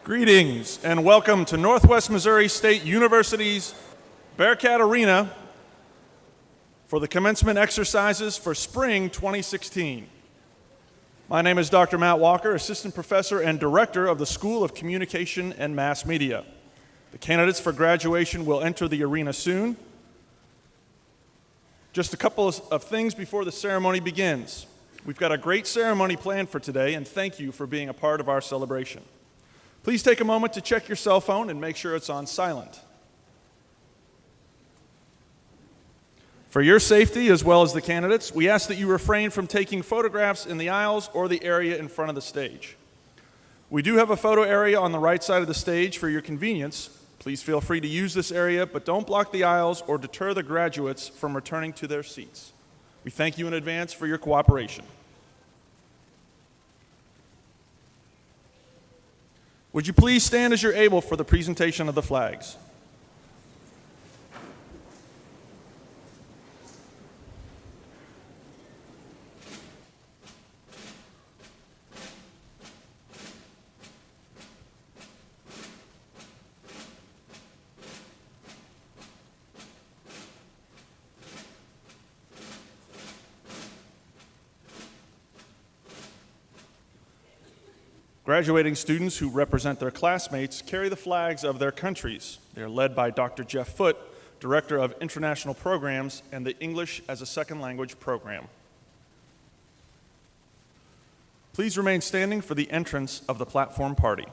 Greetings and welcome to Northwest Missouri State University's Bearcat Arena for the commencement exercises for spring 2016. My name is Dr. Matt Walker, Assistant Professor and Director of the School of Communication and Mass Media. The candidates for graduation will enter the arena soon. Just a couple of things before the ceremony begins. We've got a great ceremony planned for today, and thank you for being a part of our celebration. Please take a moment to check your cell phone and make sure it's on silent. For your safety, as well as the candidates, we ask that you refrain from taking photographs in the aisles or the area in front of the stage. We do have a photo area on the right side of the stage for your convenience. Please feel free to use this area, but don't block the aisles or deter the graduates from returning to their seats. We thank you in advance for your cooperation. Would you please stand as you're able for the presentation of the flags? Graduating students who represent their classmates carry the flags of their countries. They are led by Dr. Jeff Foote, Director of International Programs and the English as a Second Language program. Please remain standing for the entrance of the platform party.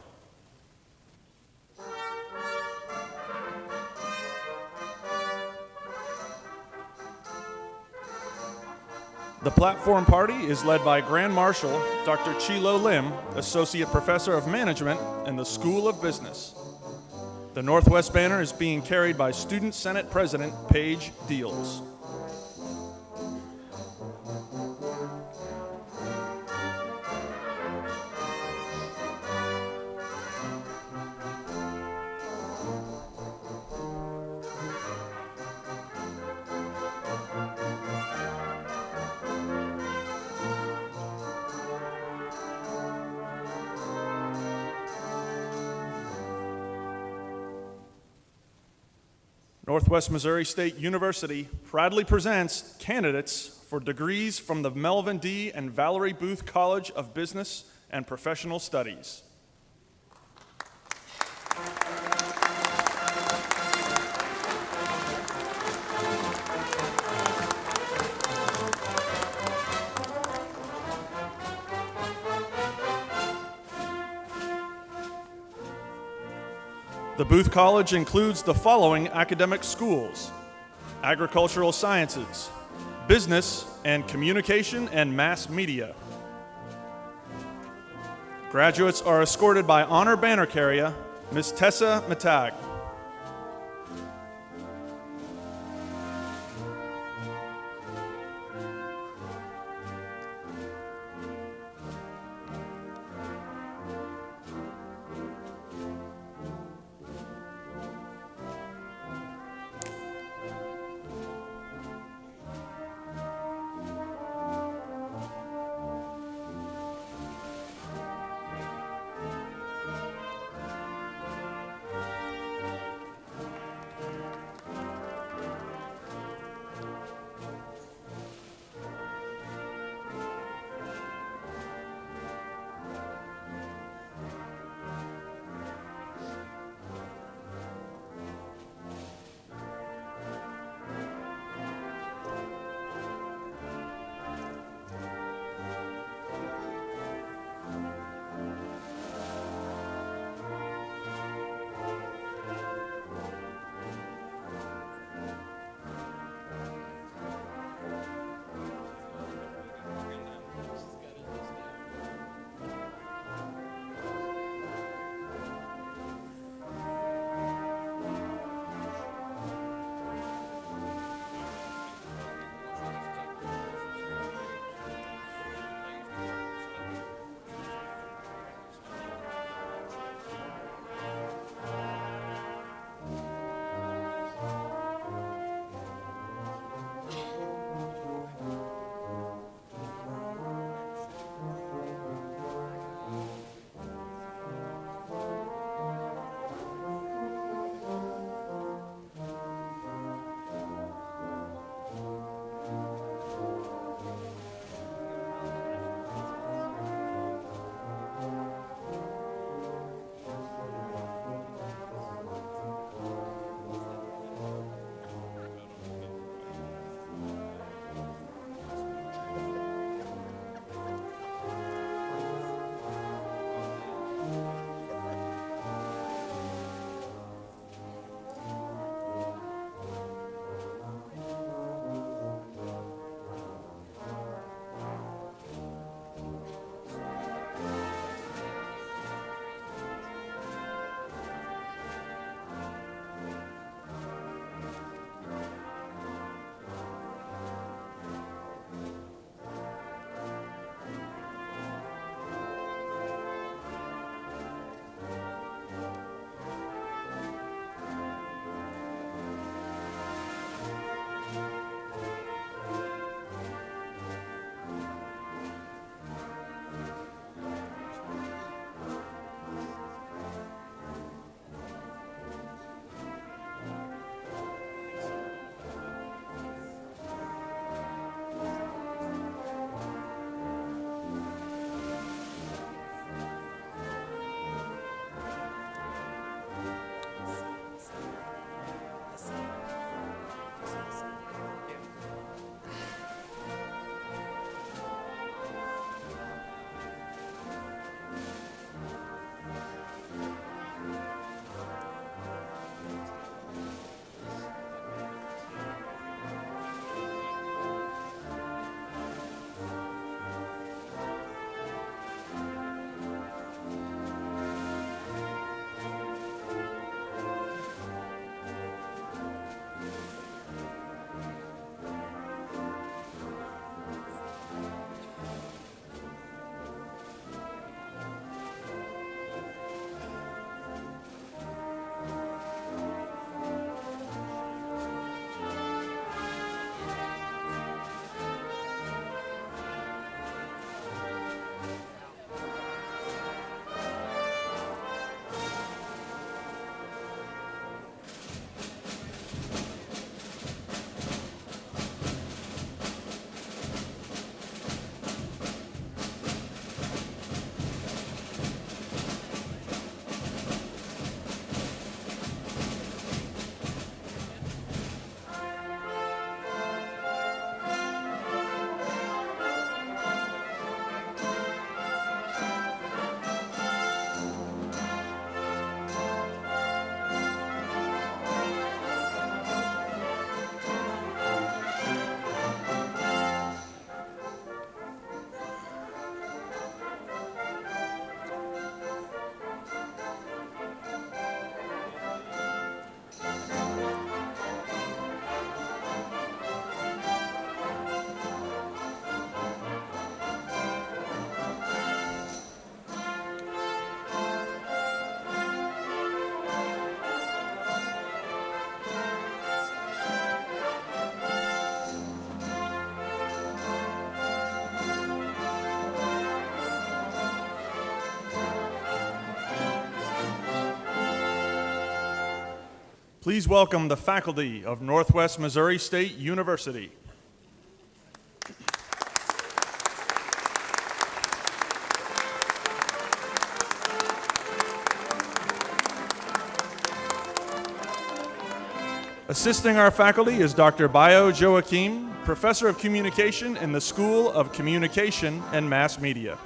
The platform party is led by Grand Marshal Dr. Chilo Lim, Associate Professor of Management in the School of Business. The Northwest banner is being carried by Student Senate President Paige Deals. Northwest Missouri State University proudly presents candidates for degrees from the Melvin D. and Valerie Booth College of Business and Professional Studies. The Booth College includes the following academic schools: Agricultural Sciences, Business and Communication and Mass Media. Graduates are escorted by honor banner carrier, Ms. Tessa Matag. Please welcome the faculty of Northwest Missouri State University. Assisting our faculty is Dr. Bayo Joachim, Professor of Communication in the School of Communication and Mass Media.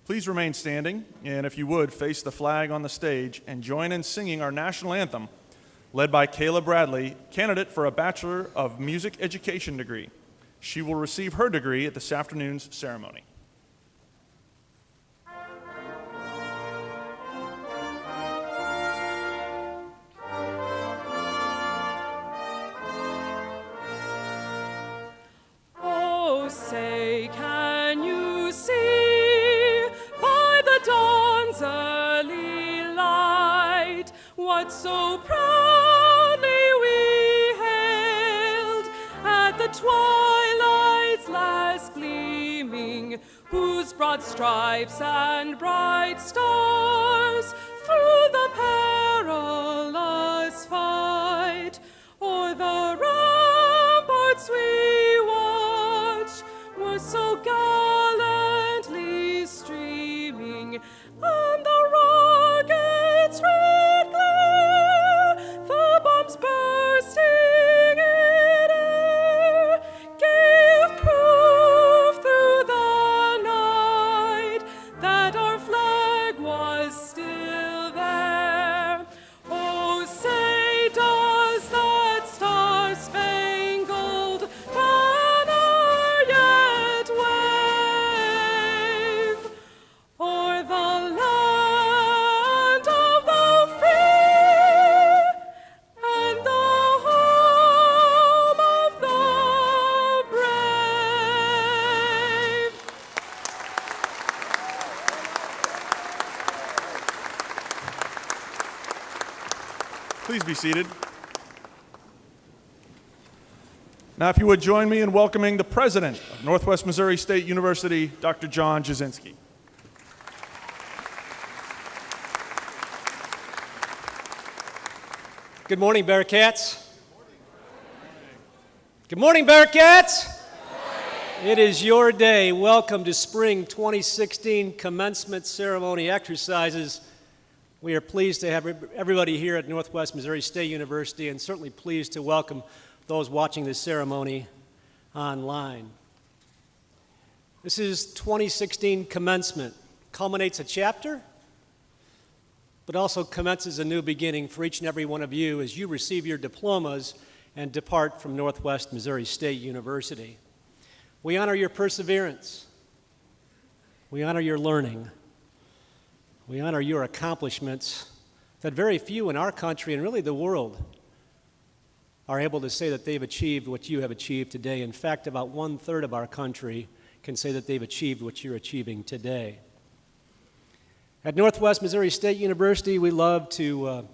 Please remain standing, and if you would, face the flag on the stage and join in singing our national anthem, led by Kayla Bradley, candidate for a Bachelor of Music Education degree. She will receive her degree at this afternoon's ceremony. Oh, say, can you see by the dawn's early light what so proudly we hailed at the twilight's last gleaming, whose broad stripes and bright stars through the perilous fight o'er the ramparts we watched were so gallantly streaming, and the rocket's red glare, the bombs bursting in air, gave proof through the night that our flag was still there. Oh, say, does that star-spangled banner yet wave o'er the land of the free and the home of the brave? Please be seated. Now, if you would join me in welcoming the president of Northwest Missouri State University, Dr. John Jasinski. Good morning, Bearcats. Good morning, Bearcats. It is your day. Welcome to Spring 2016 Commencement Ceremony exercises. We are pleased to have everybody here at Northwest Missouri State University, and certainly pleased to welcome those watching this ceremony online. This is 2016 Commencement. Culminates a chapter, but also commences a new beginning for each and every one of you as you receive your diplomas and depart from Northwest Missouri State University. We honor your perseverance. We honor your learning. We honor your accomplishments that very few in our country and really the world are able to say that they've achieved what you have achieved today. In fact, about 1/3 of our country can say that they've achieved what you're achieving today. At Northwest Missouri State University, we love to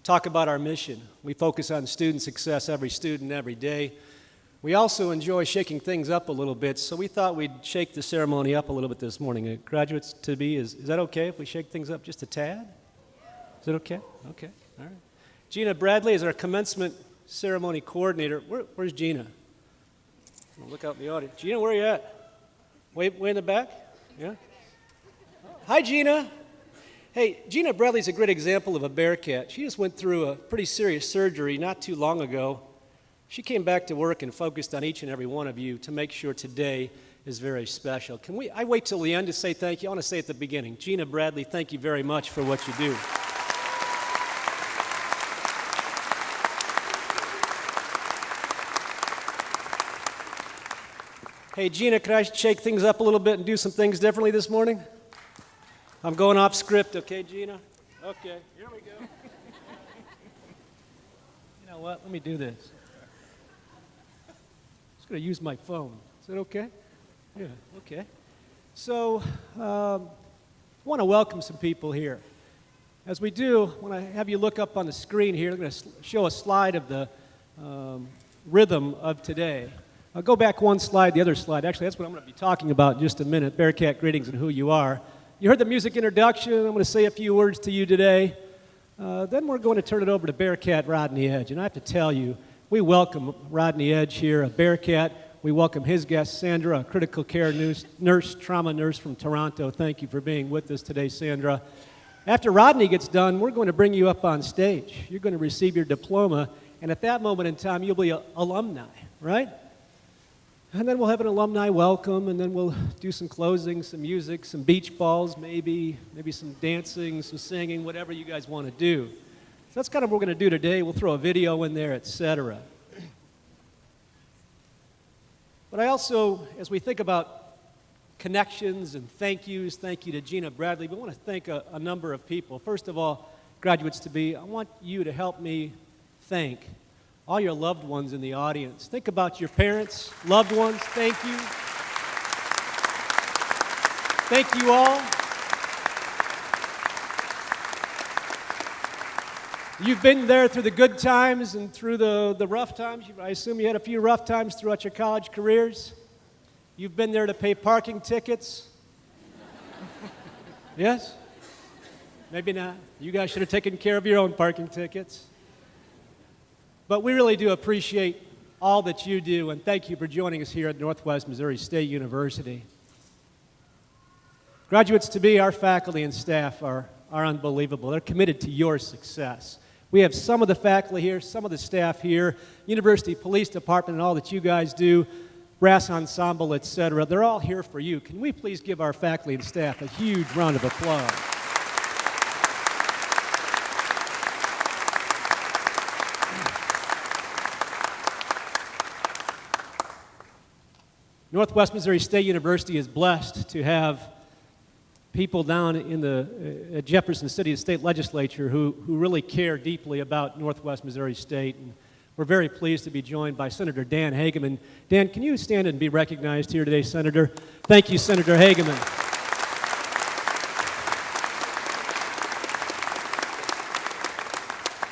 talk about our mission. We focus on student success, every student, every day. We also enjoy shaking things up a little bit, so we thought we'd shake the ceremony up a little bit this morning. Graduates to be, is that okay if we shake things up just a tad? Is it okay? Okay, all right. Gina Bradley is our commencement ceremony coordinator. Where's Gina? Look out in the audience. Gina, where are you at? Way in the back? Yeah? Hi, Gina. Hey, Gina Bradley's a great example of a Bearcat. She just went through a pretty serious surgery not too long ago. She came back to work and focused on each and every one of you to make sure today is very special. I wait till the end to say thank you. I want to say at the beginning, Gina Bradley, thank you very much for what you do. Hey, Gina, can I shake things up a little bit and do some things differently this morning? I'm going off script, okay, Gina? Okay, here we go. know what? Let me do this. I'm just going to use my phone. Is that okay? Yeah, okay. So, I want to welcome some people here. As we do, when I have you look up on the screen here, I'm going to show a slide of the rhythm of today. I'll go back one slide, the other slide. Actually, that's what I'm going to be talking about in just a minute, Bearcat greetings and who you are. You heard the music introduction. I'm going to say a few words to you today. Then we're going to turn it over to Bearcat Rodney Edge. And I have to tell you, we welcome Rodney Edge here, a Bearcat. We welcome his guest, Sandra, a critical care nurse, trauma nurse from Toronto. Thank you for being with us today, Sandra. After Rodney gets done, we're going to bring you up on stage. You're going to receive your diploma, and at that moment in time, you'll be an alumni, right? And then we'll have an alumni welcome, and then we'll do some closing, some music, some beach balls, maybe some dancing, some singing, whatever you guys want to do. So that's kind of what we're going to do today. We'll throw a video in there, etc. But I also, as we think about connections and thank you to Gina Bradley, we want to thank a number of people. First of all, graduates-to-be, I want you to help me thank all your loved ones in the audience. Think about your parents, loved ones, thank you. Thank you all. You've been there through the good times and through the rough times. I assume you had a few rough times throughout your college careers. You've been there to pay parking tickets. Yes? Maybe not. You guys should have taken care of your own parking tickets. But we really do appreciate all that you do, and thank you for joining us here at Northwest Missouri State University. Graduates-to-be, our faculty and staff are unbelievable. They're committed to your success. We have some of the faculty here, some of the staff here, University Police Department and all that you guys do, brass ensemble, etc. They're all here for you. Can we please give our faculty and staff a huge round of applause? Northwest Missouri State University is blessed to have people down in the Jefferson City State Legislature who really care deeply about Northwest Missouri State. And we're very pleased to be joined by Senator Dan Hageman. Dan, can you stand and be recognized here today, Senator? Thank you, Senator Hageman.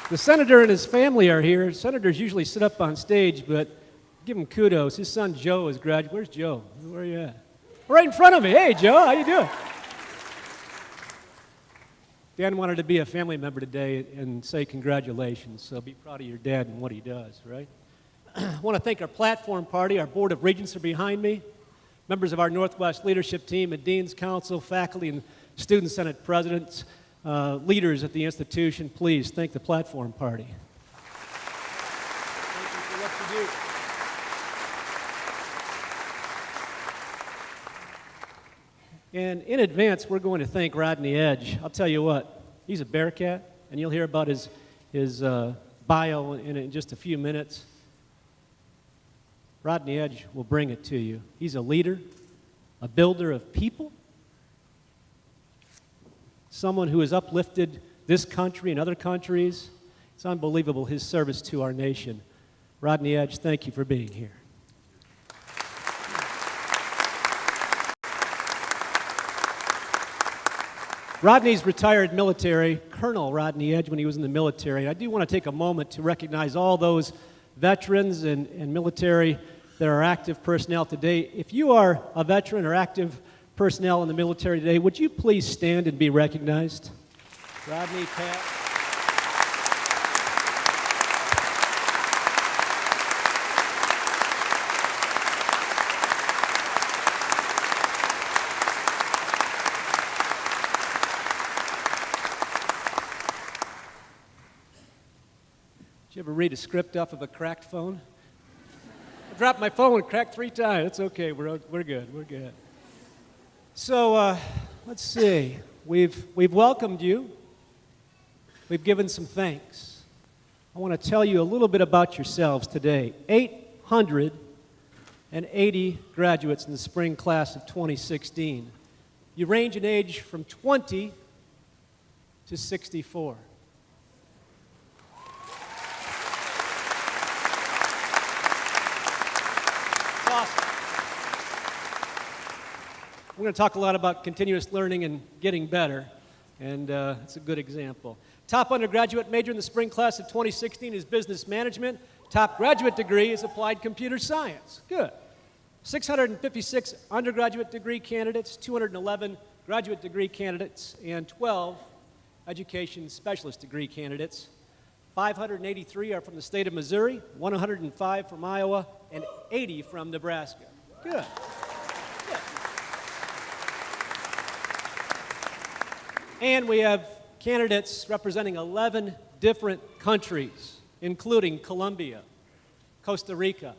The senator and his family are here. Senators usually sit up on stage, but give him kudos. His son Joe is graduating. Where's Joe? Where are you at? Right in front of me. Hey, Joe, how you doing? Dan wanted to be a family member today and say congratulations, so be proud of your dad and what he does, right? I want to thank our platform party. Our Board of Regents are behind me. Members of our Northwest leadership team and Dean's Council, faculty and Student Senate presidents, leaders at the institution, please thank the platform party. Thank you for what you do. And in advance, we're going to thank Rodney Edge. I'll tell you what, he's a Bearcat, and you'll hear about his bio in just a few minutes. Rodney Edge will bring it to you. He's a leader, a builder of people, someone who has uplifted this country and other countries. It's unbelievable, his service to our nation. Rodney Edge, thank you for being here. Rodney's retired military, Colonel Rodney Edge, when he was in the military. I do want to take a moment to recognize all those veterans and military that are active personnel today. If you are a veteran or active personnel in the military today, would you please stand and be recognized? Rodney, Pat. Did you ever read a script off of a cracked phone? I dropped my phone and cracked 3 times. It's okay. We're good. We're good. So let's see. We've welcomed you. We've given some thanks. I want to tell you a little bit about yourselves today. 880 graduates in the spring class of 2016. You range in age from 20 to 64. We're going to talk a lot about continuous learning and getting better, and it's a good example. Top undergraduate major in the spring class of 2016 is business management. Top graduate degree is applied computer science. Good. 656 undergraduate degree candidates, 211 graduate degree candidates, and 12 education specialist degree candidates. 583 are from the state of Missouri, 105 from Iowa, and 80 from Nebraska. Good. Good. And we have candidates representing 11 different countries, including Colombia, Costa Rica,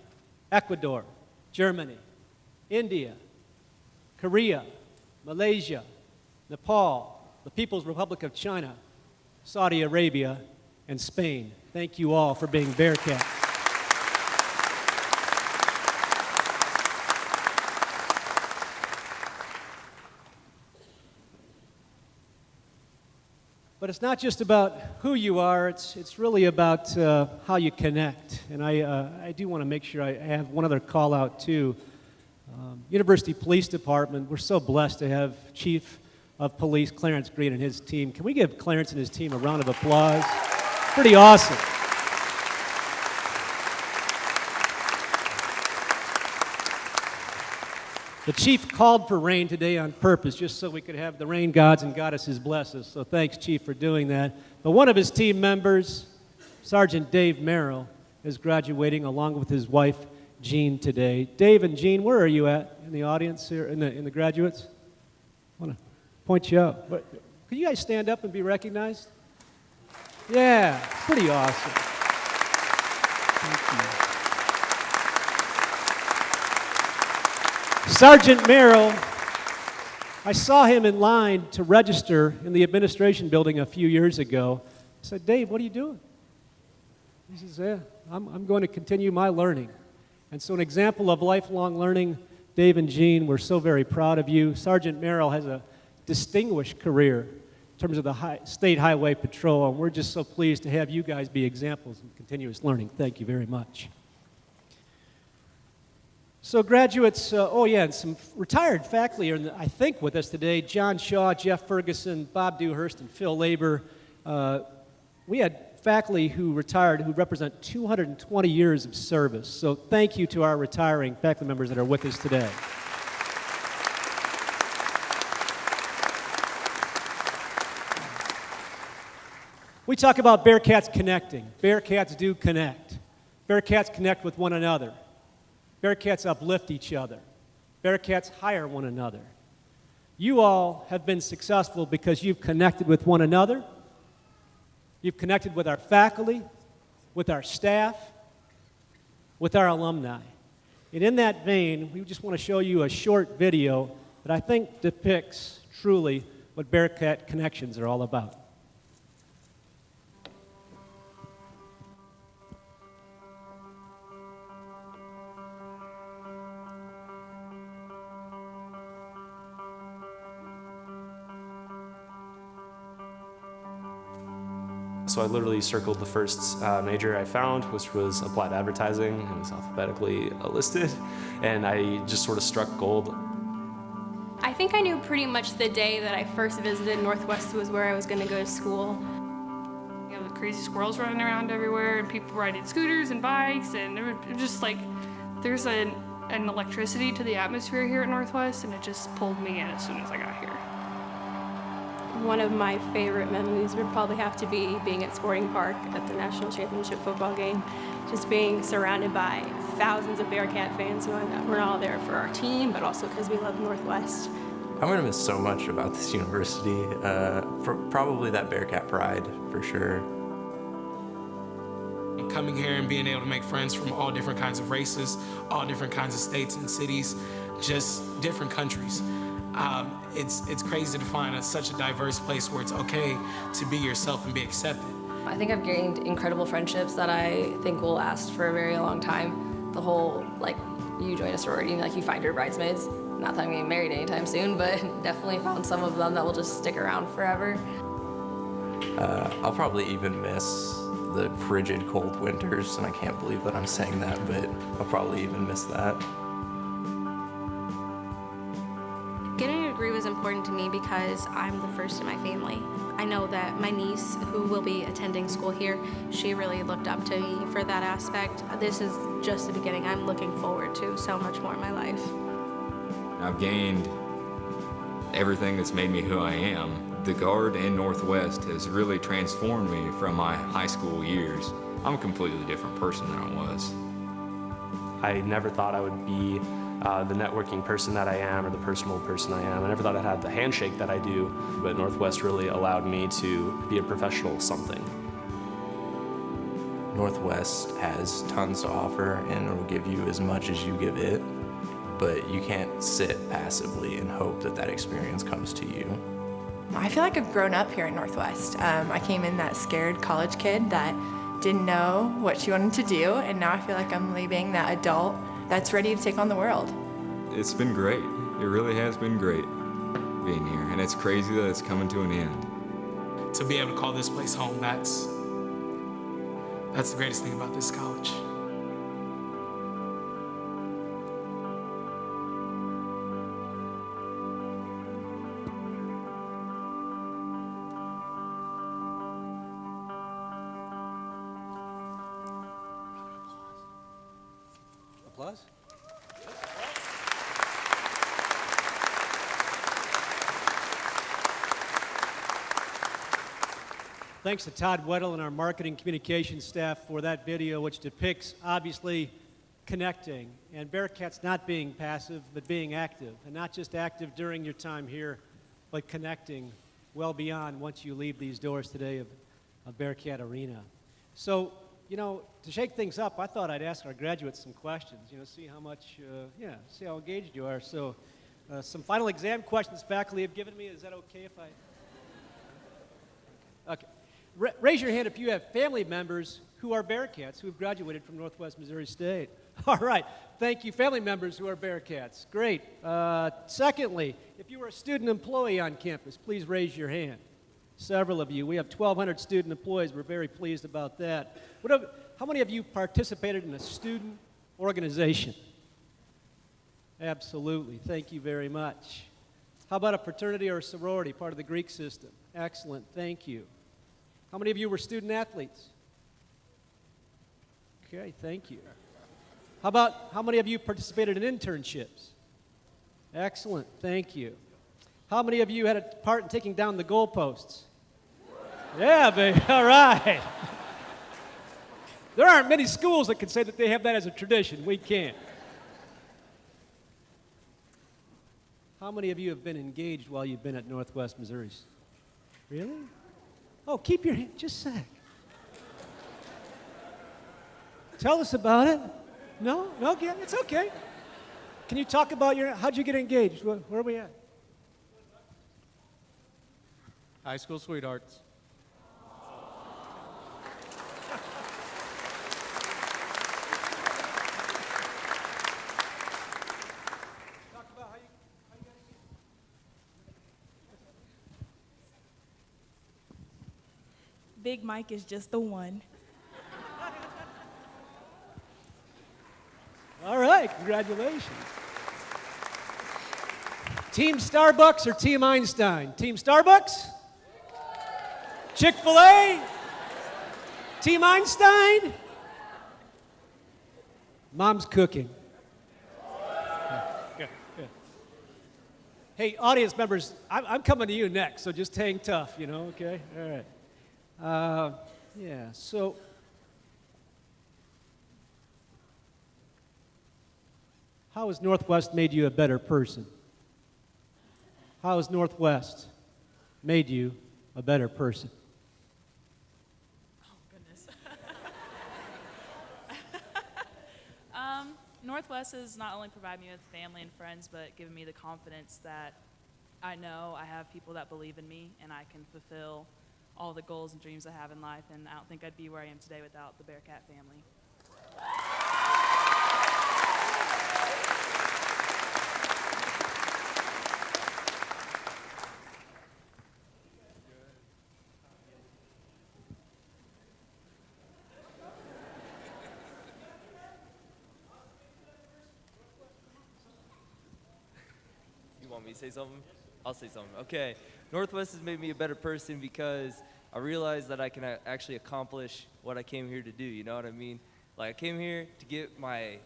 Ecuador, Germany, India, Korea, Malaysia, Nepal, the People's Republic of China, Saudi Arabia, and Spain. Thank you all for being Bearcats. But it's not just about who you are, it's really about how you connect. And I do want to make sure I have one other call out too. University Police Department, we're so blessed to have Chief of Police Clarence Green and his team. Can we give Clarence and his team a round of applause? Pretty awesome. The chief called for rain today on purpose, just so we could have the rain gods and goddesses bless us. So thanks, Chief, for doing that. But one of his team members, Sergeant Dave Merrill, is graduating along with his wife, Jean, today. Dave and Jean, where are you at in the audience here, in the graduates? I want to point you out. But could you guys stand up and be recognized? Yeah, pretty awesome. Thank you. Sergeant Merrill, I saw him in line to register in the administration building a few years ago. I said, Dave, what are you doing? He says, yeah, I'm going to continue my learning. And so an example of lifelong learning, Dave and Jean, we're so very proud of you. Sergeant Merrill has a distinguished career in terms of the State Highway Patrol, and we're just so pleased to have you guys be examples of continuous learning. Thank you very much. So graduates, and some retired faculty are, I think, with us today. John Shaw, Jeff Ferguson, Bob Dewhurst, and Phil Labor. We had faculty who retired who represent 220 years of service. So thank you to our retiring faculty members that are with us today. We talk about Bearcats connecting. Bearcats do connect. Bearcats connect with one another. Bearcats uplift each other. Bearcats hire one another. You all have been successful because you've connected with one another. You've connected with our faculty, with our staff, with our alumni. And in that vein, we just want to show you a short video that I think depicts truly what Bearcat Connections are all about. So I literally circled the first major I found, which was applied advertising. It was alphabetically listed, and I just sort of struck gold. I think I knew pretty much the day that I first visited Northwest was where I was going to go to school. You know, the crazy squirrels running around everywhere, and people riding scooters and bikes, and it was just like, there's an electricity to the atmosphere here at Northwest, and it just pulled me in as soon as I got here. One of my favorite memories would probably have to be being at Sporting Park at the National Championship football game. Just being surrounded by thousands of Bearcat fans, knowing that we're all there for our team, but also because we love Northwest. I'm going to miss so much about this university. Probably that Bearcat pride, for sure. Coming here and being able to make friends from all different kinds of races, all different kinds of states and cities, just different countries. It's crazy to find such a diverse place where it's okay to be yourself and be accepted. I think I've gained incredible friendships that I think will last for a very long time. The whole, you join a sorority and, you find your bridesmaids. Not that I'm getting married anytime soon, but definitely found some of them that will just stick around forever. I'll probably even miss the frigid cold winters, and I can't believe that I'm saying that, but I'll probably even miss that. Getting important to me because I'm the first in my family. I know that my niece, who will be attending school here, she really looked up to me for that aspect. This is just the beginning. I'm looking forward to so much more in my life. I've gained everything that's made me who I am. The Guard and Northwest has really transformed me from my high school years. I'm a completely different person than I was. I never thought I would be the networking person that I am or the personal person I am. I never thought I'd have the handshake that I do, but Northwest really allowed me to be a professional something. Northwest has tons to offer and it'll give you as much as you give it, but you can't sit passively and hope that that experience comes to you. I feel like I've grown up here at Northwest. I came in that scared college kid that didn't know what she wanted to do, and now I feel like I'm leaving that adult that's ready to take on the world. It's been great. It really has been great being here, and it's crazy that it's coming to an end. To be able to call this place home, that's the greatest thing about this college. Applause? Thanks to Todd Weddle and our marketing communications staff for that video, which depicts, obviously, connecting and Bearcats not being passive, but being active. And not just active during your time here, but connecting well beyond once you leave these doors today of Bearcat Arena. So, you know, to shake things up, I thought I'd ask our graduates some questions, you know, see how much, see how engaged you are. So, some final exam questions faculty have given me. Is that okay if I? Okay. Raise your hand if you have family members who are Bearcats who have graduated from Northwest Missouri State. All right. Thank you, family members who are Bearcats. Great. Secondly, if you were a student employee on campus, please raise your hand. Several of you. We have 1,200 student employees. We're very pleased about that. How many of you participated in a student organization? Absolutely. Thank you very much. How about a fraternity or a sorority, part of the Greek system? Excellent. Thank you. How many of you were student athletes? Okay, thank you. How many of you participated in internships? Excellent. Thank you. How many of you had a part in taking down the goalposts? Yeah, baby. All right. There aren't many schools that can say that they have that as a tradition. We can't. How many of you have been engaged while you've been at Northwest Missouri? Really? Oh, keep your hand, just a sec. Tell us about it. No, it's okay. Can you talk about how'd you get engaged? Where are we at? High school sweethearts. Big Mike is just the one. All right, congratulations. Team Starbucks or Team Einstein? Team Starbucks? Chick-fil-A? Team Einstein? Mom's cooking. Good. Hey, audience members, I'm coming to you next, so just hang tough, okay? All right. So how has Northwest made you a better person? How has Northwest made you a better person? Oh, goodness. Northwest has not only provided me with family and friends, but given me the confidence that I know I have people that believe in me and I can fulfill all the goals and dreams I have in life, and I don't think I'd be where I am today without the Bearcat family. You want me to say something? I'll say something. Okay. Northwest has made me a better person because I realized that I can actually accomplish what I came here to do. You know what I mean? Like, I came here to get my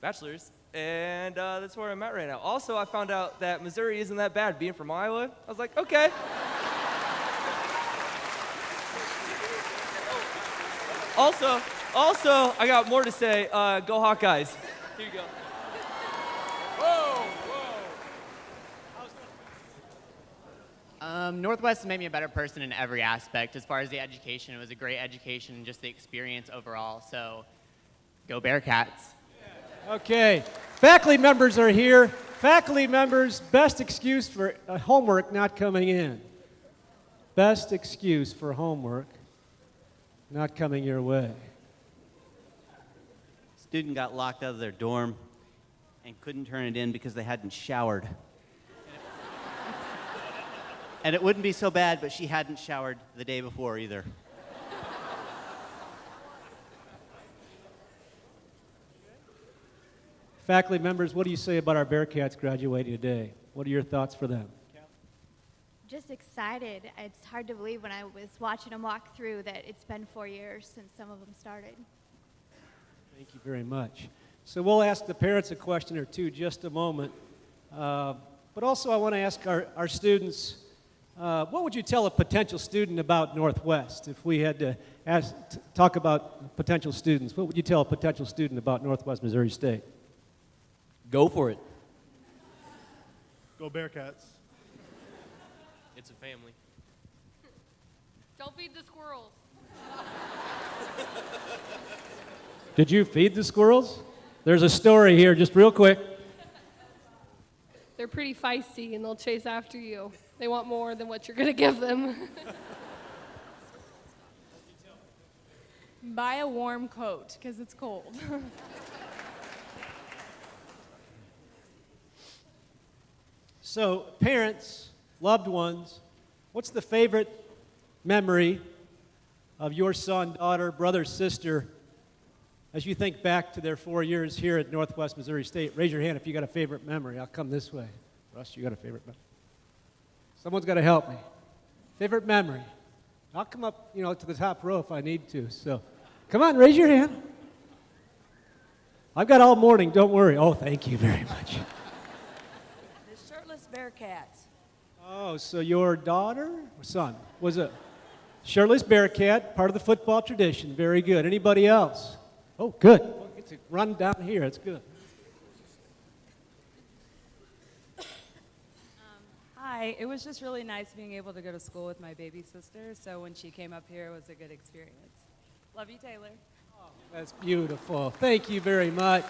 bachelor's, and that's where I'm at right now. Also, I found out that Missouri isn't that bad. Being from Iowa, I was like, okay. Also, I got more to say. Go Hawkeyes. Here you go. Northwest has made me a better person in every aspect. As far as the education, it was a great education and just the experience overall. So, go Bearcats. Okay, faculty members are here. Faculty members, best excuse for homework not coming in. Best excuse for homework not coming your way. Student got locked out of their dorm and couldn't turn it in because they hadn't showered. And it wouldn't be so bad, but she hadn't showered the day before either. Faculty members, what do you say about our Bearcats graduating today? What are your thoughts for them? Just excited. It's hard to believe when I was watching them walk through that it's been 4 years since some of them started. Thank you very much. So we'll ask the parents a question or two just a moment. But also I want to ask our students, what would you tell a potential student about Northwest? If we had to talk about potential students, what would you tell a potential student about Northwest Missouri State? Go for it. Go Bearcats. It's a family. Don't feed the squirrels. Did you feed the squirrels? There's a story here, just real quick. They're pretty feisty and they'll chase after you. They want more than what you're going to give them. Buy a warm coat because it's cold. So, parents, loved ones, what's the favorite memory of your son, daughter, brother, sister as you think back to their 4 years here at Northwest Missouri State? Raise your hand if you got a favorite memory. I'll come this way. Russ, you got a favorite memory? Someone's got to help me. Favorite memory? I'll come up, to the top row if I need to. So, come on, raise your hand. I've got all morning, don't worry. Oh, thank you very much. The shirtless Bearcats. Oh, so your daughter or son was a shirtless Bearcat, part of the football tradition. Very good. Anybody else? Oh, good. Well, get to run down here. It's good. Hi, it was just really nice being able to go to school with my baby sister, so when she came up here, it was a good experience. Love you, Taylor. That's beautiful. Thank you very much.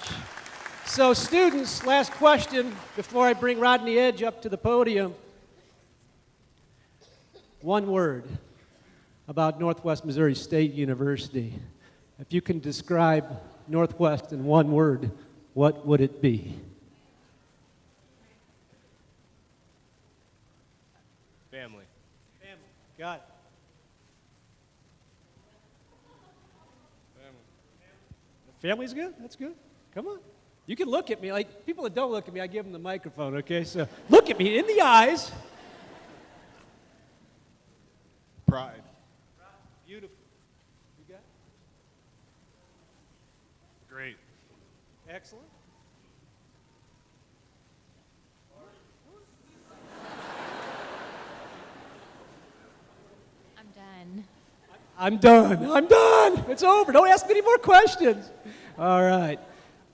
So students, last question before I bring Rodney Edge up to the podium. One word about Northwest Missouri State University. If you can describe Northwest in one word, what would it be? Family. Family. Got it. Family's good? That's good. Come on. You can look at me. Like, people that don't look at me, I give them the microphone, okay? So look at me in the eyes. Pride. Beautiful. You got it? Great. Excellent. I'm done. I'm done. I'm done. It's over. Don't ask me any more questions. All right.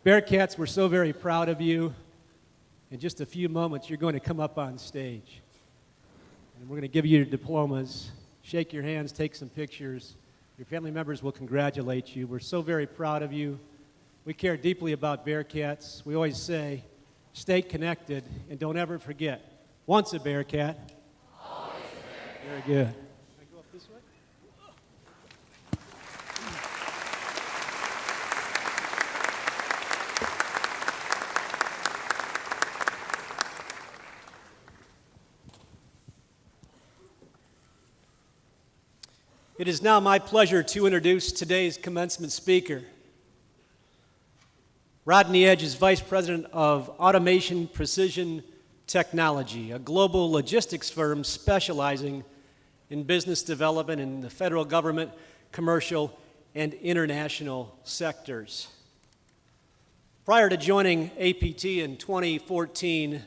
Bearcats, we're so very proud of you. In just a few moments, you're going to come up on stage. And we're going to give you your diplomas, shake your hands, take some pictures. Your family members will congratulate you. We're so very proud of you. We care deeply about Bearcats. We always say, stay connected and don't ever forget. Once a Bearcat. Always a Bearcat. Very good. Can I go up this way? It is now my pleasure to introduce today's commencement speaker. Rodney Edge is Vice President of Automation, Precision, Technology, a global logistics firm specializing in business development in the federal government, commercial, and international sectors. Prior to joining APT in 2014,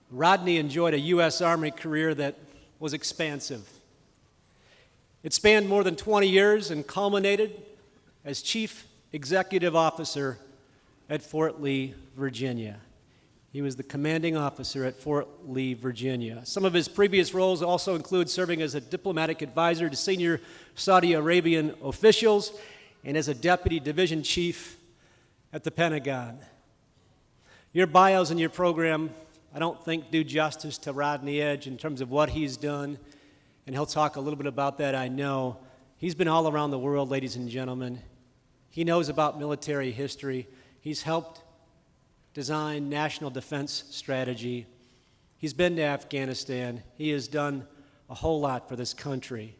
Rodney enjoyed a U.S. Army career that was expansive. It spanned more than 20 years and culminated as Chief Executive Officer at Fort Lee, Virginia. He was the commanding officer at Fort Lee, Virginia. Some of his previous roles also include serving as a diplomatic advisor to senior Saudi Arabian officials and as a deputy division chief at the Pentagon. Your bios and your program, I don't think, do justice to Rodney Edge in terms of what he's done, and he'll talk a little bit about that, I know. He's been all around the world, ladies and gentlemen. He knows about military history. He's helped design national defense strategy. He's been to Afghanistan. He has done a whole lot for this country.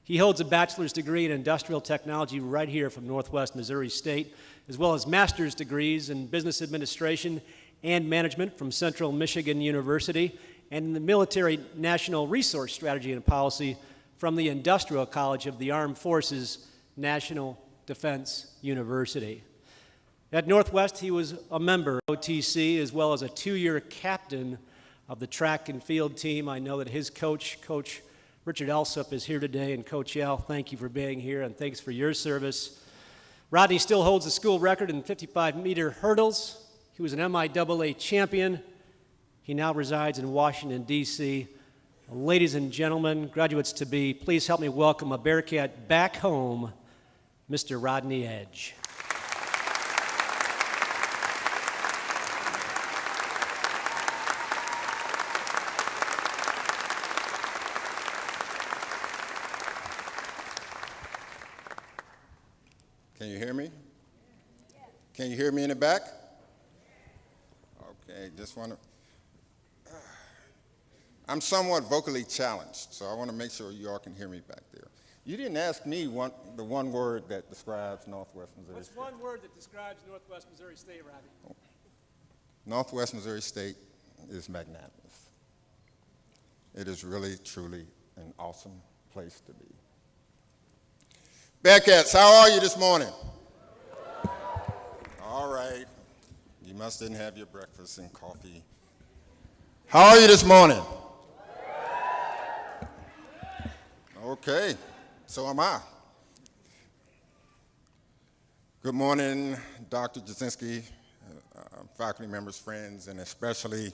He holds a bachelor's degree in industrial technology right here from Northwest Missouri State, as well as master's degrees in business administration and management from Central Michigan University, and in the military national resource strategy and policy from the Industrial College of the Armed Forces National Defense University. At Northwest, he was a member of OTC, as well as a 2-year captain of the track and field team. I know that his coach, Coach Richard Alsup, is here today, and Coach Al, thank you for being here, and thanks for your service. Rodney still holds the school record in 55-meter hurdles. He was an MIAA champion. He now resides in Washington, D.C. Ladies and gentlemen, graduates-to-be, please help me welcome a Bearcat back home, Mr. Rodney Edge. Can you hear me? Can you hear me in the back? Okay, just want to. I'm somewhat vocally challenged, so I want to make sure you all can hear me back there. You didn't ask me the one word that describes Northwest Missouri What's State. one word that describes Northwest Missouri State, Rodney? Northwest Missouri State is magnanimous. It is really, truly an awesome place to be. Bearcats, how are you this morning? All right. You must didn't have your breakfast and coffee. How are you this morning? Okay, so am I. Good morning, Dr. Jasinski, faculty members, friends, and especially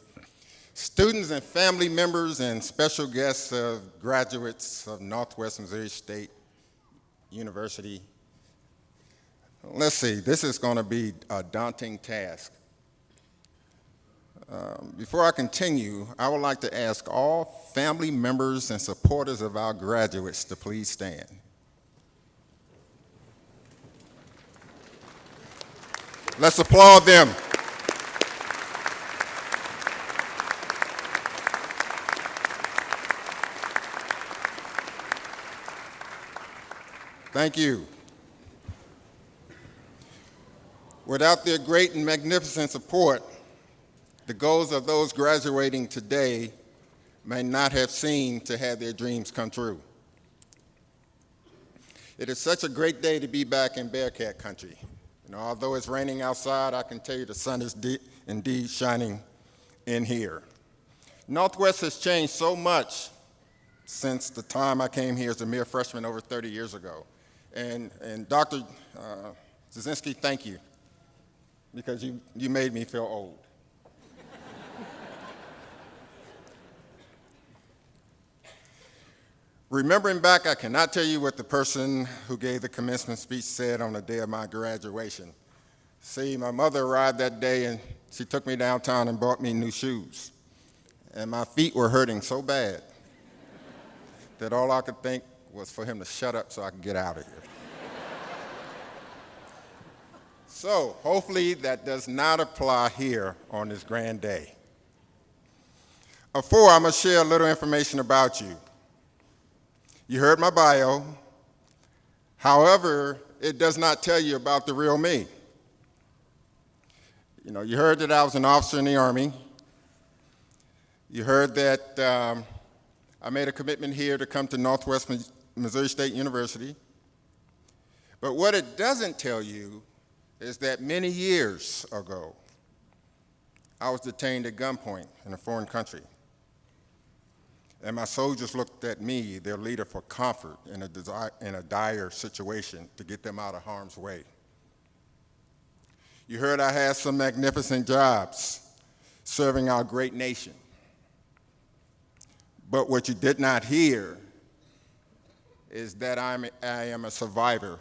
students and family members and special guests, graduates of Northwest Missouri State University. Let's see, this is going to be a daunting task. Before I continue, I would like to ask all family members and supporters of our graduates to please stand. Let's applaud them. Thank you. Without their great and magnificent support, the goals of those graduating today may not have seemed to have their dreams come true. It is such a great day to be back in Bearcat country. Although it's raining outside, I can tell you the sun is indeed shining in here. Northwest has changed so much since the time I came here as a mere freshman over 30 years ago. And Dr. Zazinski, thank you, because you made me feel old. Remembering back, I cannot tell you what the person who gave the commencement speech said on the day of my graduation. See, my mother arrived that day and she took me downtown and bought me new shoes. And my feet were hurting so bad that all I could think was for him to shut up so I could get out of here. So hopefully that does not apply here on this grand day. Before, I'm going to share a little information about you. You heard my bio. However, it does not tell you about the real me. You heard that I was an officer in the Army. You heard that I made a commitment here to come to Northwest Missouri State University. But what it doesn't tell you is that many years ago, I was detained at gunpoint in a foreign country. And my soldiers looked at me, their leader, for comfort in a dire situation to get them out of harm's way. You heard I had some magnificent jobs serving our great nation. But what you did not hear is that I am a survivor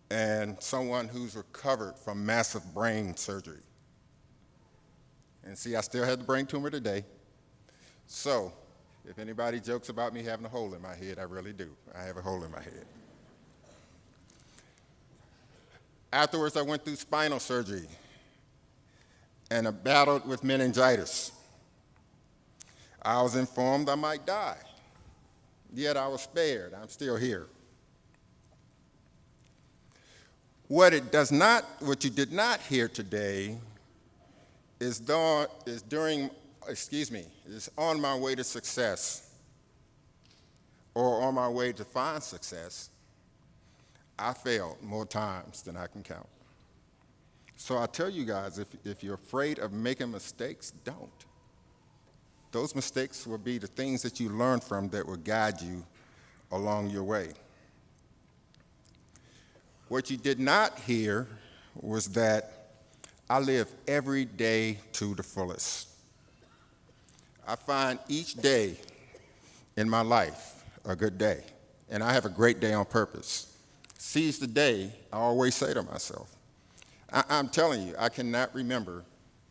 and someone who's recovered from massive brain surgery. And see, I still have the brain tumor today. So, if anybody jokes about me having a hole in my head, I really do. I have a hole in my head. Afterwards, I went through spinal surgery and I battled with meningitis. I was informed I might die, yet I was spared. I'm still here. What you did not hear today is on my way to success, or on my way to find success, I failed more times than I can count. So I tell you guys, if you're afraid of making mistakes, don't. Those mistakes will be the things that you learn from that will guide you along your way. What you did not hear was that I live every day to the fullest. I find each day in my life a good day, and I have a great day on purpose. Seize the day, I always say to myself. I'm telling you, I cannot remember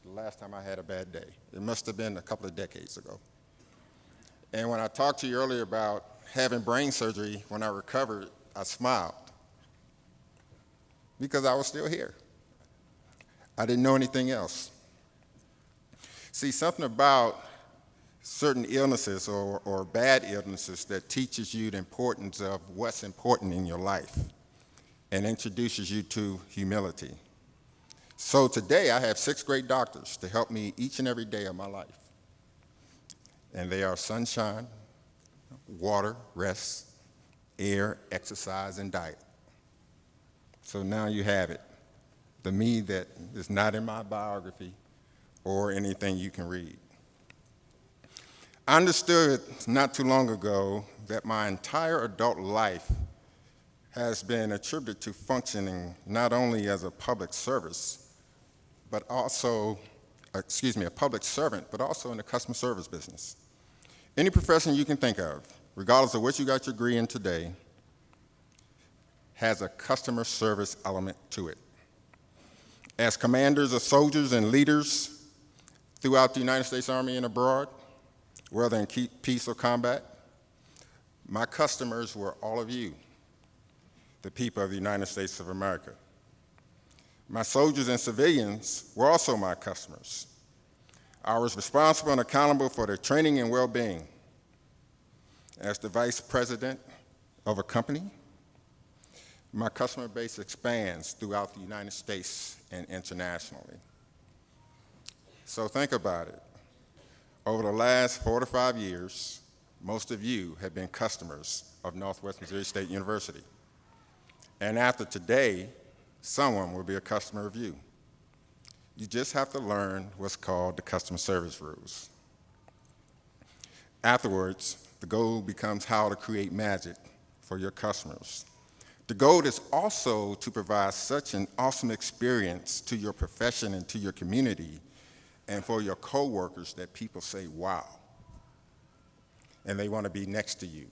the last time I had a bad day. It must have been a couple of decades ago. And when I talked to you earlier about having brain surgery, when I recovered, I smiled because I was still here. I didn't know anything else. See, something about certain illnesses or bad illnesses that teaches you the importance of what's important in your life and introduces you to humility. So today I have 6 great doctors to help me each and every day of my life. And they are sunshine, water, rest, air, exercise, and diet. So now you have it. The me that is not in my biography or anything you can read. I understood not too long ago that my entire adult life has been attributed to functioning not only as a public service, but also, a public servant, but also in the customer service business. Any profession you can think of, regardless of what you got your degree in today, has a customer service element to it. As commanders of soldiers and leaders throughout the United States Army and abroad, whether in peace or combat, my customers were all of you, the people of the United States of America. My soldiers and civilians were also my customers. I was responsible and accountable for their training and well-being. As the vice president of a company, my customer base expands throughout the United States and internationally. So think about it. Over the last 4 to 5 years, most of you have been customers of Northwest Missouri State University. And after today, someone will be a customer of you. You just have to learn what's called the customer service rules. Afterwards, the goal becomes how to create magic for your customers. The goal is also to provide such an awesome experience to your profession and to your community and for your coworkers that people say, wow. And they want to be next to you.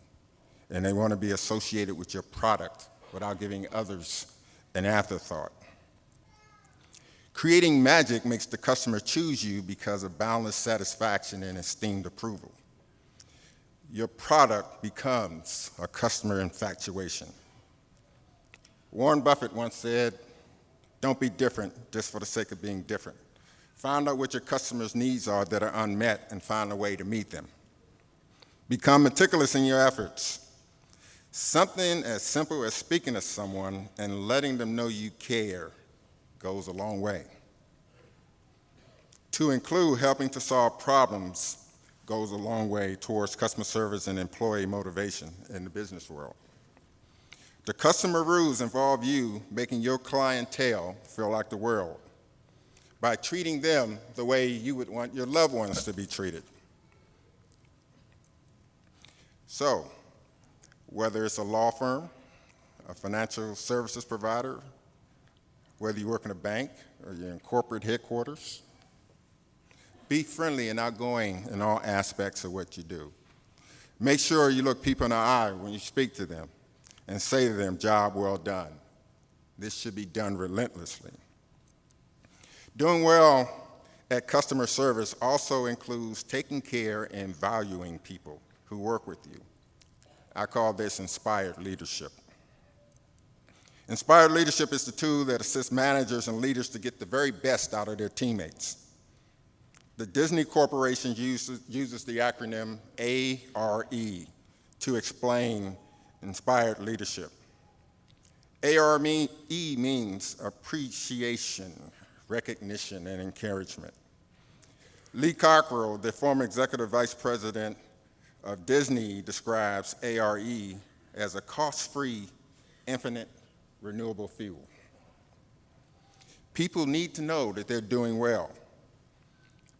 And they want to be associated with your product without giving others an afterthought. Creating magic makes the customer choose you because of boundless satisfaction and esteemed approval. Your product becomes a customer infatuation. Warren Buffett once said, don't be different just for the sake of being different. Find out what your customers' needs are that are unmet and find a way to meet them. Become meticulous in your efforts. Something as simple as speaking to someone and letting them know you care goes a long way. To include helping to solve problems goes a long way towards customer service and employee motivation in the business world. The customer rules involve you making your clientele feel like the world by treating them the way you would want your loved ones to be treated. So, whether it's a law firm, a financial services provider, whether you work in a bank or you're in corporate headquarters, be friendly and outgoing in all aspects of what you do. Make sure you look people in the eye when you speak to them and say to them, "Job well done." This should be done relentlessly. Doing well at customer service also includes taking care and valuing people who work with you. I call this inspired leadership. Inspired leadership is the tool that assists managers and leaders to get the very best out of their teammates. The Disney Corporation uses the acronym ARE to explain inspired leadership. ARE means appreciation, recognition, and encouragement. Lee Cockrell, the former executive vice president of Disney, describes ARE as a cost-free, infinite, renewable fuel. People need to know that they're doing well.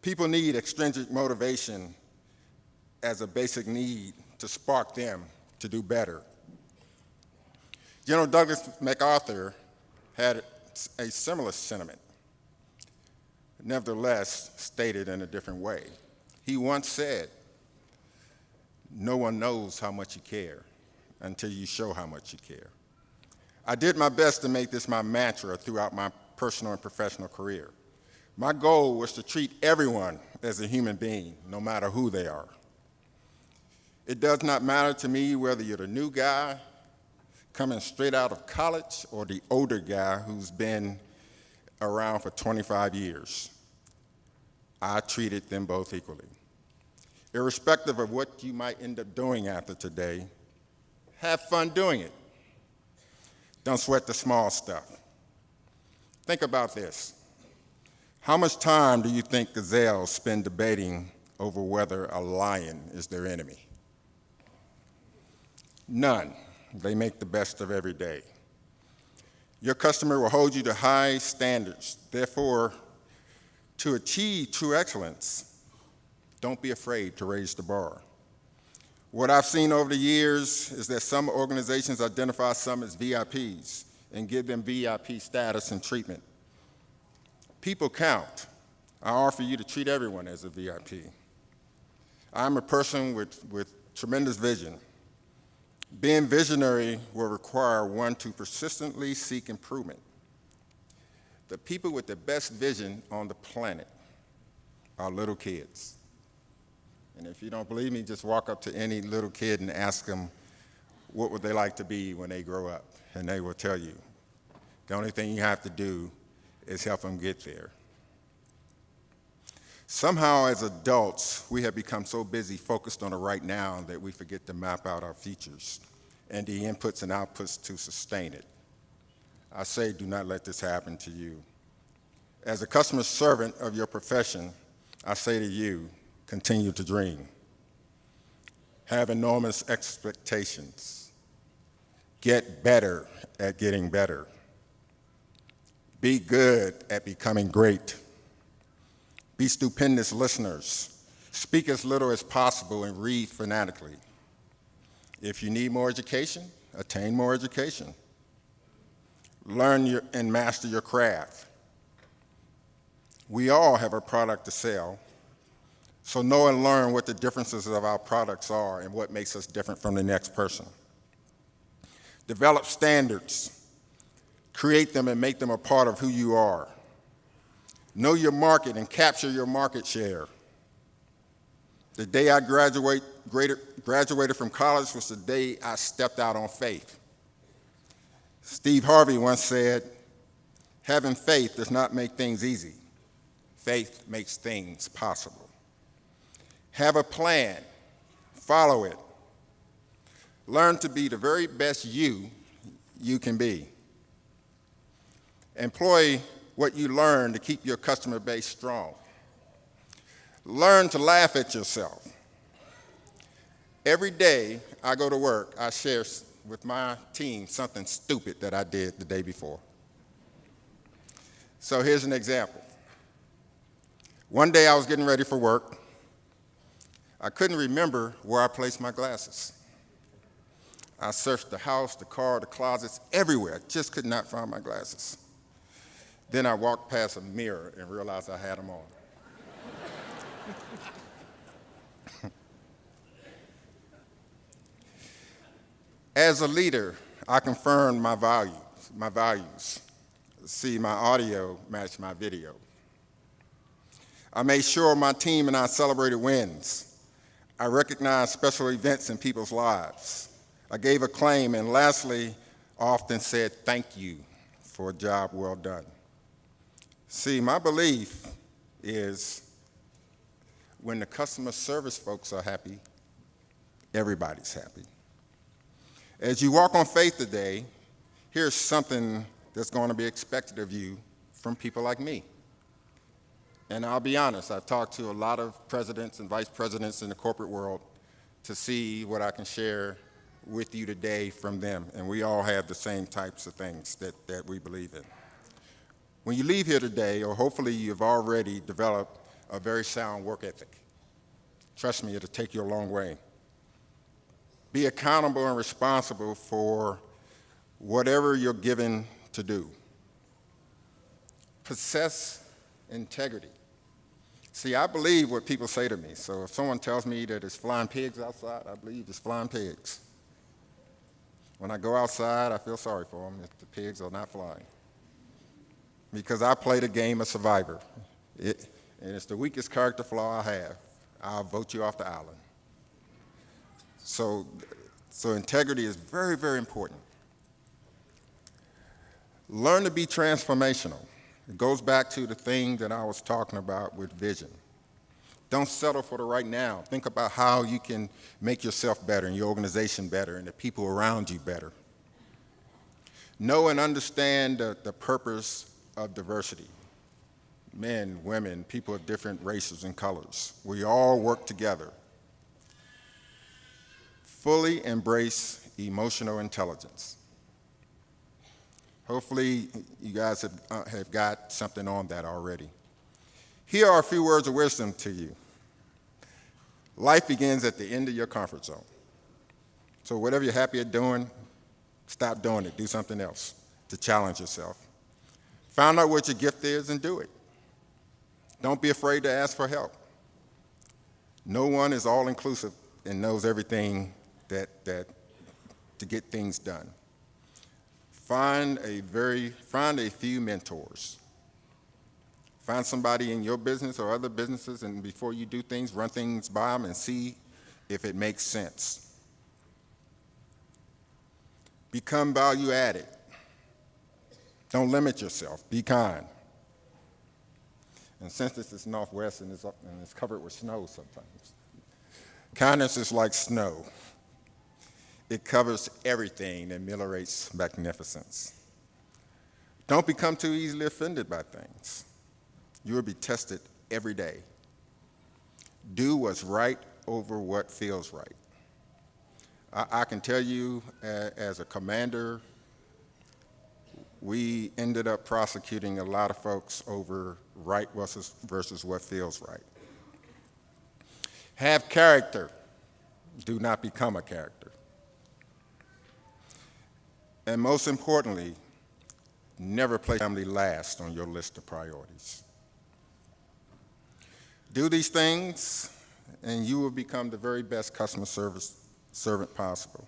People need extrinsic motivation as a basic need to spark them to do better. General Douglas MacArthur had a similar sentiment, nevertheless stated in a different way. He once said, "No one knows how much you care until you show how much you care." I did my best to make this my mantra throughout my personal and professional career. My goal was to treat everyone as a human being, no matter who they are. It does not matter to me whether you're the new guy coming straight out of college or the older guy who's been around for 25 years. I treated them both equally. Irrespective of what you might end up doing after today, have fun doing it. Don't sweat the small stuff. Think about this. How much time do you think gazelles spend debating over whether a lion is their enemy? None. They make the best of every day. Your customer will hold you to high standards. Therefore, to achieve true excellence, don't be afraid to raise the bar. What I've seen over the years is that some organizations identify some as VIPs and give them VIP status and treatment. People count. I offer you to treat everyone as a VIP. I'm a person with tremendous vision. Being visionary will require one to persistently seek improvement. The people with the best vision on the planet are little kids. And if you don't believe me, just walk up to any little kid and ask them what would they like to be when they grow up, and they will tell you. The only thing you have to do is help them get there. Somehow, as adults, we have become so busy focused on the right now that we forget to map out our futures and the inputs and outputs to sustain it. I say, do not let this happen to you. As a customer servant of your profession, I say to you, continue to dream. Have enormous expectations. Get better at getting better. Be good at becoming great. Be stupendous listeners. Speak as little as possible and read fanatically. If you need more education, attain more education. Learn and master your craft. We all have a product to sell, so know and learn what the differences of our products are and what makes us different from the next person. Develop standards. Create them and make them a part of who you are. Know your market and capture your market share. The day I graduated from college was the day I stepped out on faith. Steve Harvey once said, having faith does not make things easy. Faith makes things possible. Have a plan. Follow it. Learn to be the very best you can be. Employ what you learn to keep your customer base strong. Learn to laugh at yourself. Every day I go to work, I share with my team something stupid that I did the day before. So here's an example. One day I was getting ready for work. I couldn't remember where I placed my glasses. I searched the house, the car, the closets, everywhere. I just could not find my glasses. Then I walked past a mirror and realized I had them on. As a leader, I confirmed my values. See, my audio matched my video. I made sure my team and I celebrated wins. I recognized special events in people's lives. I gave acclaim, and lastly, often said thank you for a job well done. See, my belief is when the customer service folks are happy, everybody's happy. As you walk on faith today, here's something that's going to be expected of you from people like me. And I'll be honest, I've talked to a lot of presidents and vice presidents in the corporate world to see what I can share with you today from them. And we all have the same types of things that we believe in. When you leave here today, or hopefully you've already developed a very sound work ethic. Trust me, it'll take you a long way. Be accountable and responsible for whatever you're given to do. Possess integrity. See, I believe what people say to me. So if someone tells me that there's flying pigs outside, I believe there's flying pigs. When I go outside, I feel sorry for them if the pigs are not flying. Because I play the game of survivor. And it's the weakest character flaw I have. I'll vote you off the island. So integrity is very, very important. Learn to be transformational. It goes back to the thing that I was talking about with vision. Don't settle for the right now. Think about how you can make yourself better and your organization better and the people around you better. Know and understand the purpose of diversity. Men, women, people of different races and colors. We all work together. Fully embrace emotional intelligence. Hopefully, you guys have got something on that already. Here are a few words of wisdom to you. Life begins at the end of your comfort zone. So whatever you're happy at doing, stop doing it. Do something else to challenge yourself. Find out what your gift is and do it. Don't be afraid to ask for help. No one is all-inclusive and knows everything that to get things done. Find a few mentors. Find somebody in your business or other businesses, and before you do things, run things by them and see if it makes sense. Become value-added. Don't limit yourself. Be kind. And since this is Northwest and it's covered with snow sometimes, kindness is like snow. It covers everything and ameliorates magnificence. Don't become too easily offended by things. You will be tested every day. Do what's right over what feels right. I can tell you, as a commander, we ended up prosecuting a lot of folks over right versus what feels right. Have character. Do not become a character. And most importantly, never place family last on your list of priorities. Do these things, and you will become the very best customer service servant possible.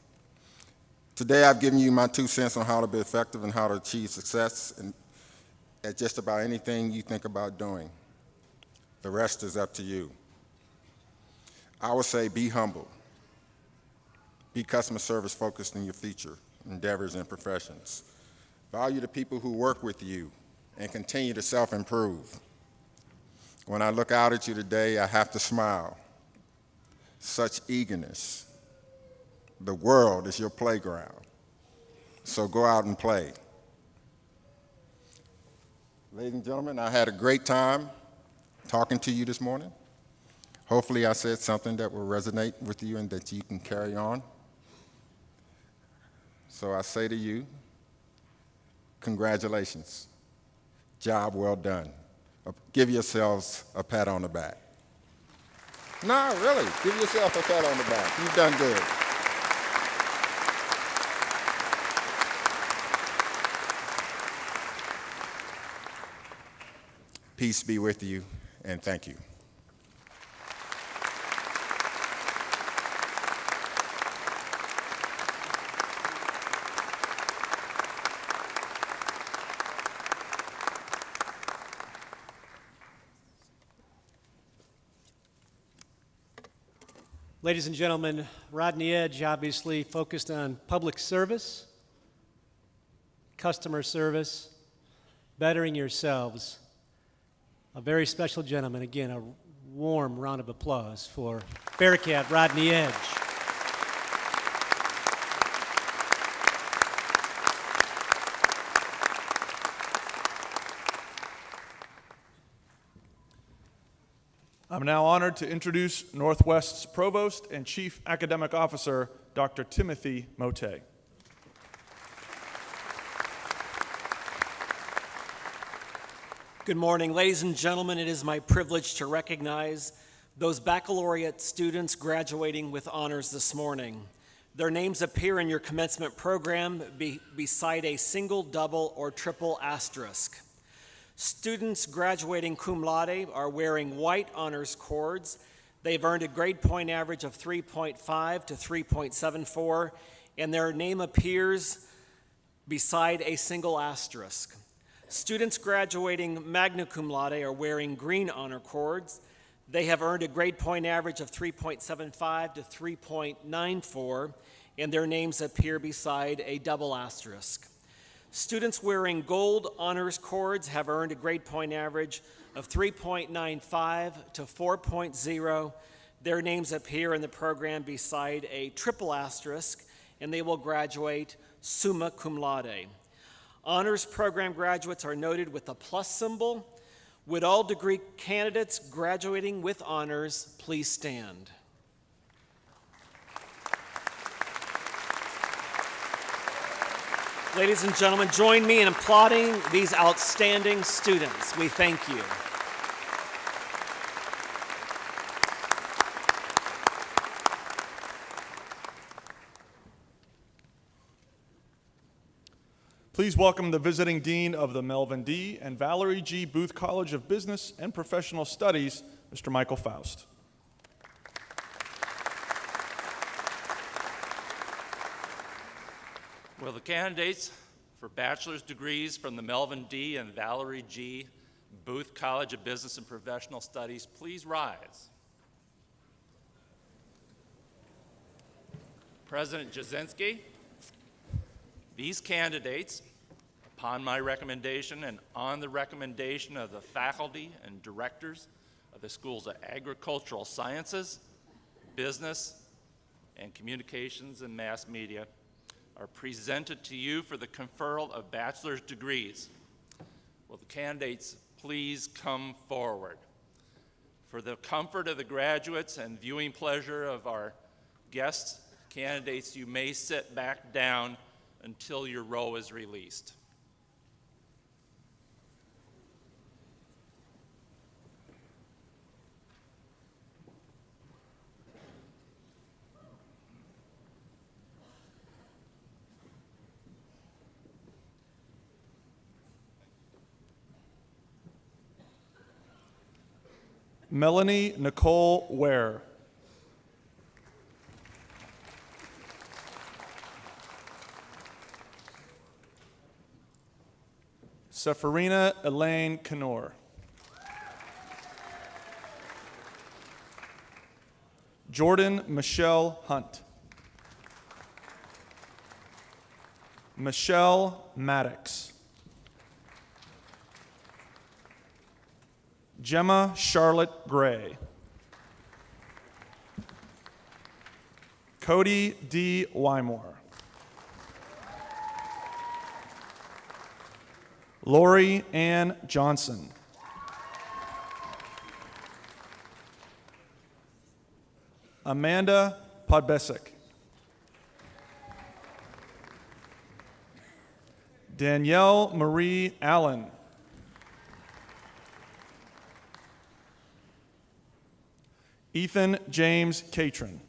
Today, I've given you my 2 cents on how to be effective and how to achieve success at just about anything you think about doing. The rest is up to you. I would say be humble. Be customer service focused in your future endeavors and professions. Value the people who work with you and continue to self-improve. When I look out at you today, I have to smile. Such eagerness. The world is your playground, so go out and play. Ladies and gentlemen, I had a great time talking to you this morning. Hopefully I said something that will resonate with you and that you can carry on. So I say to you, congratulations. Job well done. Give yourselves a pat on the back. No, really, give yourself a pat on the back. You've done good. Peace be with you, and thank you. Ladies and gentlemen, Rodney Edge obviously focused on public service, customer service, bettering yourselves. A very special gentleman. Again, a warm round of applause for Bearcat Rodney Edge. I'm now honored to introduce Northwest's Provost and Chief Academic Officer, Dr. Timothy Mote. Good morning, ladies and gentlemen. It is my privilege to recognize those baccalaureate students graduating with honors this morning. Their names appear in your commencement program beside a single, double, or triple asterisk. Students graduating cum laude are wearing white honors cords. They've earned a grade point average of 3.5 to 3.74, and their name appears beside a single asterisk. Students graduating magna cum laude are wearing green honor cords. They have earned a grade point average of 3.75 to 3.94, and their names appear beside a double asterisk. Students wearing gold honors cords have earned a grade point average of 3.95 to 4.0. Their names appear in the program beside a triple asterisk, and they will graduate summa cum laude. Honors program graduates are noted with a plus symbol. Would all degree candidates graduating with honors please stand? Ladies and gentlemen, join me in applauding these outstanding students. We thank you. Please welcome the visiting Dean of the Melvin D. and Valerie G. Booth College of Business and Professional Studies, Mr. Michael Faust. Will the candidates for bachelor's degrees from the Melvin D. and Valerie G. Booth College of Business and Professional Studies please rise? President Jasinski, these candidates, upon my recommendation and on the recommendation of the faculty and directors of the Schools of Agricultural Sciences, Business, and Communications and Mass Media, are presented to you for the conferral of bachelor's degrees. Will the candidates please come forward? For the comfort of the graduates and viewing pleasure of our guests, candidates, you may sit back down until your row is released. Melanie Nicole Ware. Seferina Elaine Canor. Jordan Michelle Hunt. Michelle Maddox. Gemma Charlotte Gray. Cody D. Wymore. Lori Ann Johnson. Amanda Podbesic. Danielle Marie Allen. Ethan James Catron.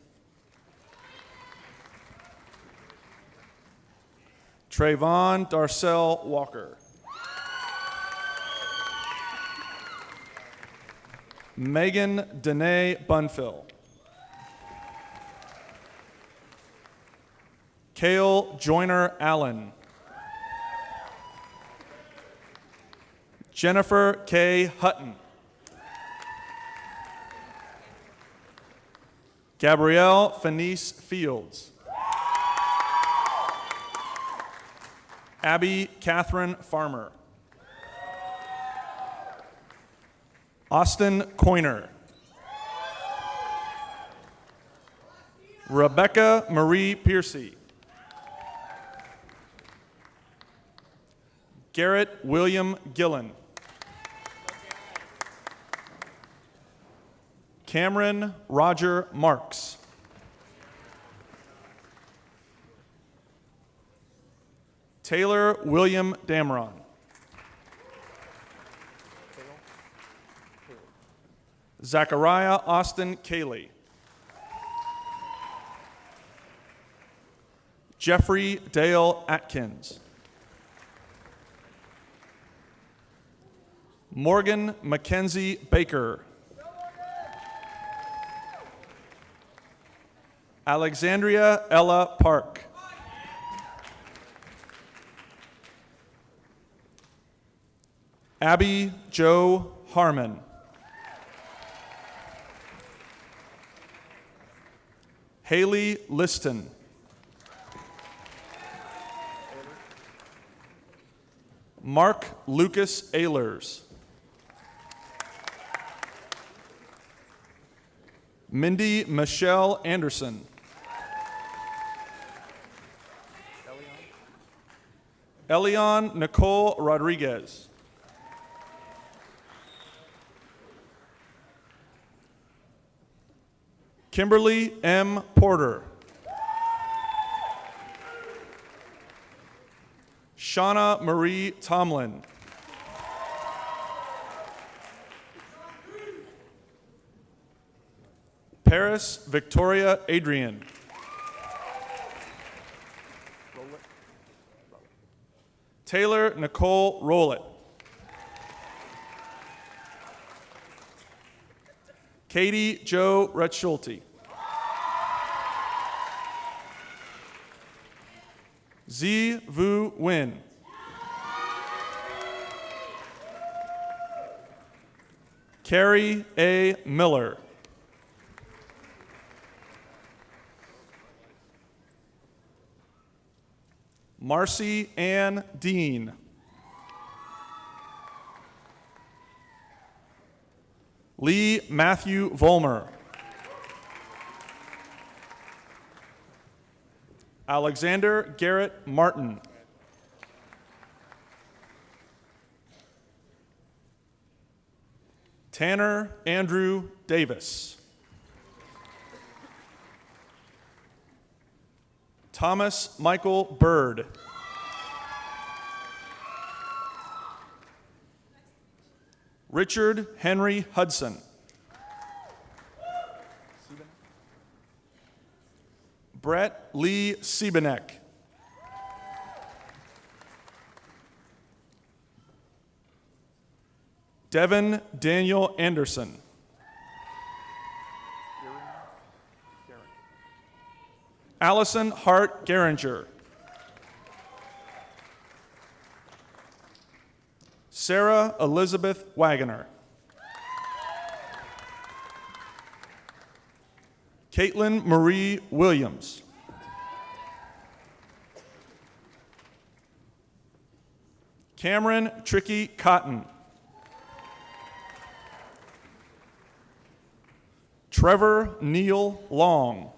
Trayvon Darcel Walker. Megan Danae Bunfill. Kale Joyner Allen. Jennifer K. Hutton. Gabrielle Fenice Fields. Abby Catherine Farmer. Austin Coiner. Rebecca Marie Piercy. Garrett William Gillen. Cameron Roger Marks. Taylor William Dameron. Zachariah Austin Cayley. Jeffrey Dale Atkins. Morgan Mackenzie Baker. Alexandria Ella Park. Abby Joe Harmon. Haley Liston. Mark Lucas Ehlers. Mindy Michelle Anderson. Elion Nicole Rodriguez. Kimberly M. Porter. Shauna Marie Tomlin. Paris Victoria Adrian. Taylor Nicole Rowlett. Katie Jo Retschulte. Z Vu Nguyen. Carrie A. Miller. Marcy Ann Dean. Lee Matthew Volmer. Alexander Garrett Martin. Tanner Andrew Davis. Thomas Michael Bird. Richard Henry Hudson. Brett Lee Siebenek. Devin Daniel Anderson. Allison Hart Geringer. Sarah Elizabeth Wagoner. Caitlin Marie Williams. Cameron Tricky Cotton. Trevor Neil Long.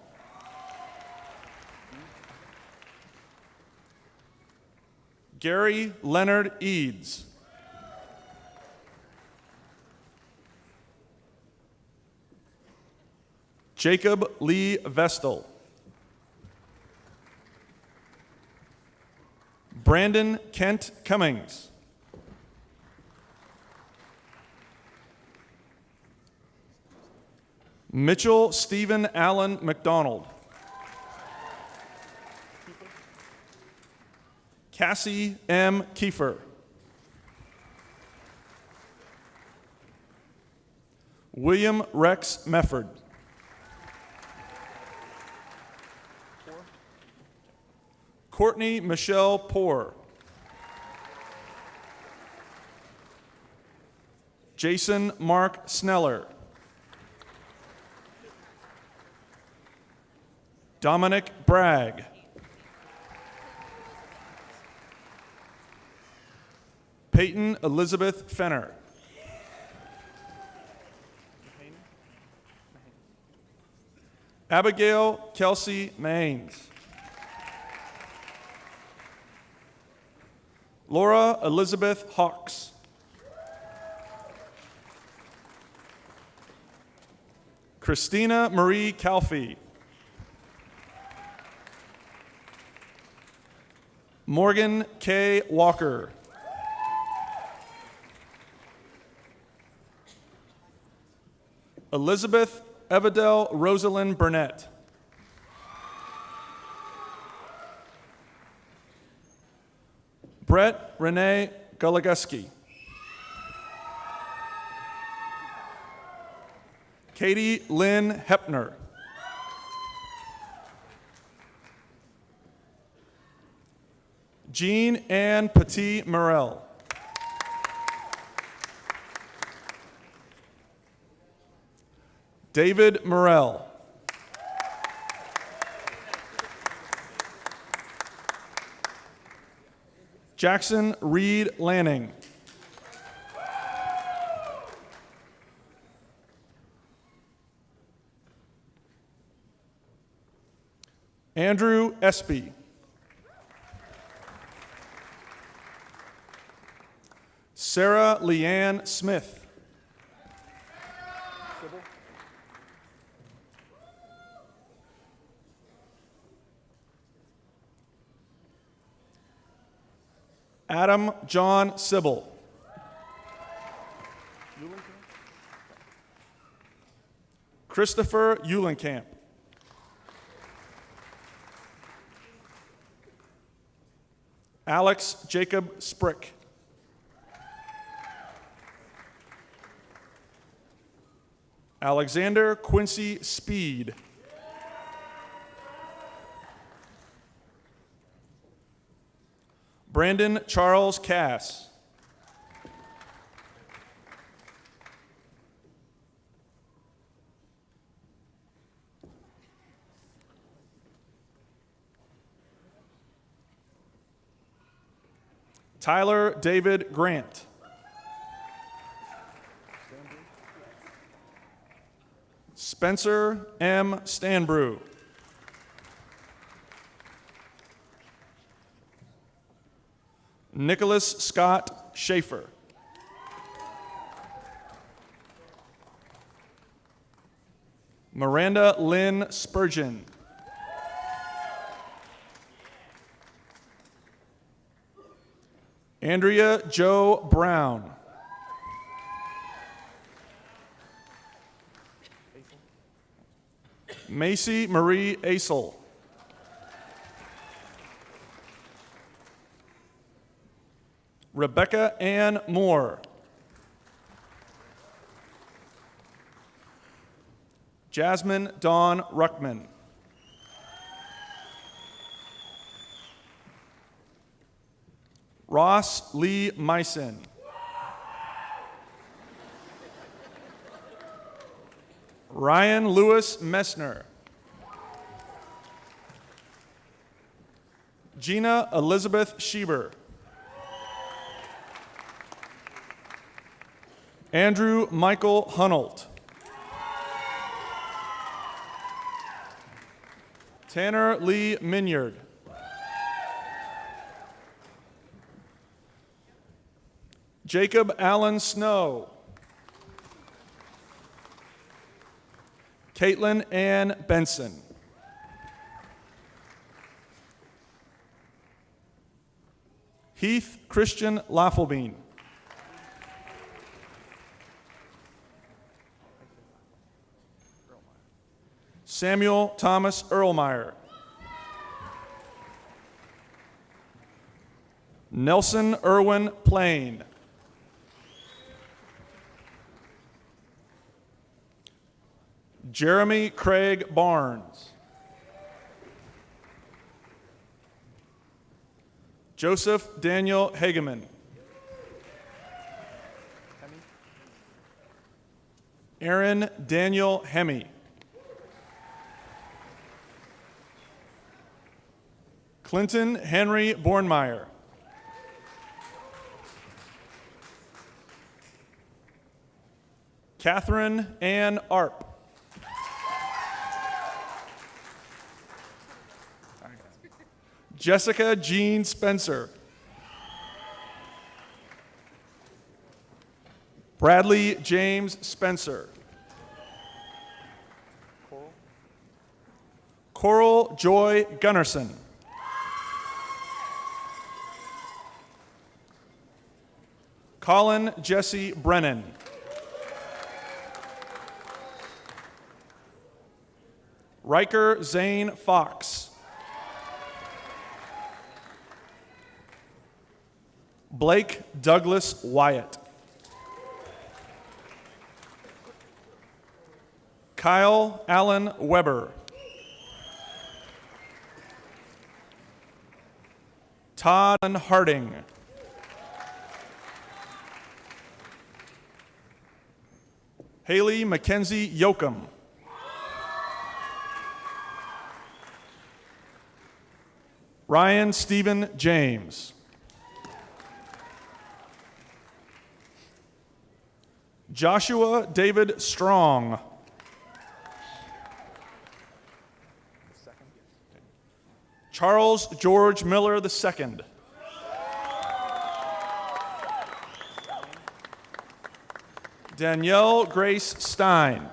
Gary Leonard Eads. Jacob Lee Vestal. Brandon Kent Cummings. Mitchell Stephen Allen McDonald. Cassie M. Kiefer. William Rex Mefford. Courtney Michelle Poor. Jason Mark Sneller. Dominic Bragg. Peyton Elizabeth Fenner. Abigail Kelsey Maines. Laura Elizabeth Hawks. Christina Marie Calfee. Morgan K. Walker. Elizabeth Evidel Rosalind Burnett. Brett Renee Goligoski. Katie Lynn Hepner. Jean Ann Petit Morel. David Morel. Jackson Reed Lanning. Andrew Espy. Sarah Leanne Smith. Adam John Sybil. Christopher Eulenkamp. Alex Jacob Sprick. Alexander Quincy Speed. Brandon Charles Cass. Tyler David Grant. Spencer M. Stanbrew. Nicholas Scott Schaefer. Miranda Lynn Spurgeon. Andrea Jo Brown. Macy Marie Asel. Rebecca Ann Moore. Jasmine Dawn Ruckman. Ross Lee Meisen. Ryan Lewis Messner. Gina Elizabeth Schieber. Andrew Michael Hunolt. Tanner Lee Minyard. Jacob Allen Snow. Caitlin Ann Benson. Heath Christian Laffelbein. Samuel Thomas Erlmeyer. Nelson Irwin Plain. Jeremy Craig Barnes. Joseph Daniel Hageman. Aaron Daniel Hemme. Clinton Henry Bornmeyer. Catherine Ann Arp. Jessica Jean Spencer. Bradley James Spencer. Coral Joy Gunnarsson. Colin Jesse Brennan. Riker Zane Fox. Blake Douglas Wyatt. Kyle Allen Weber. Todd Harding. Haley Mackenzie Yoakum. Ryan Stephen James. Joshua David Strong. Charles George Miller II. Danielle Grace Stein.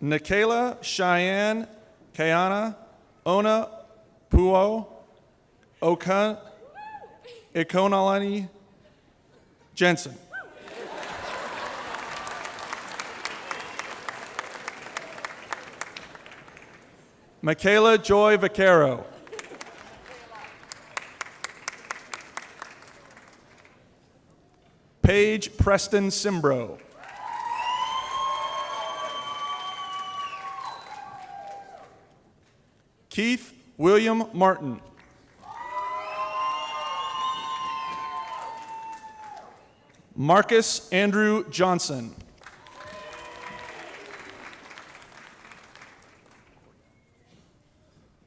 Nikayla Cheyenne Kayana Ona Puo Oka Ikonalani Jensen. Michaela Joy Vaquero. Paige Preston Simbro. Keith William Martin. Marcus Andrew Johnson.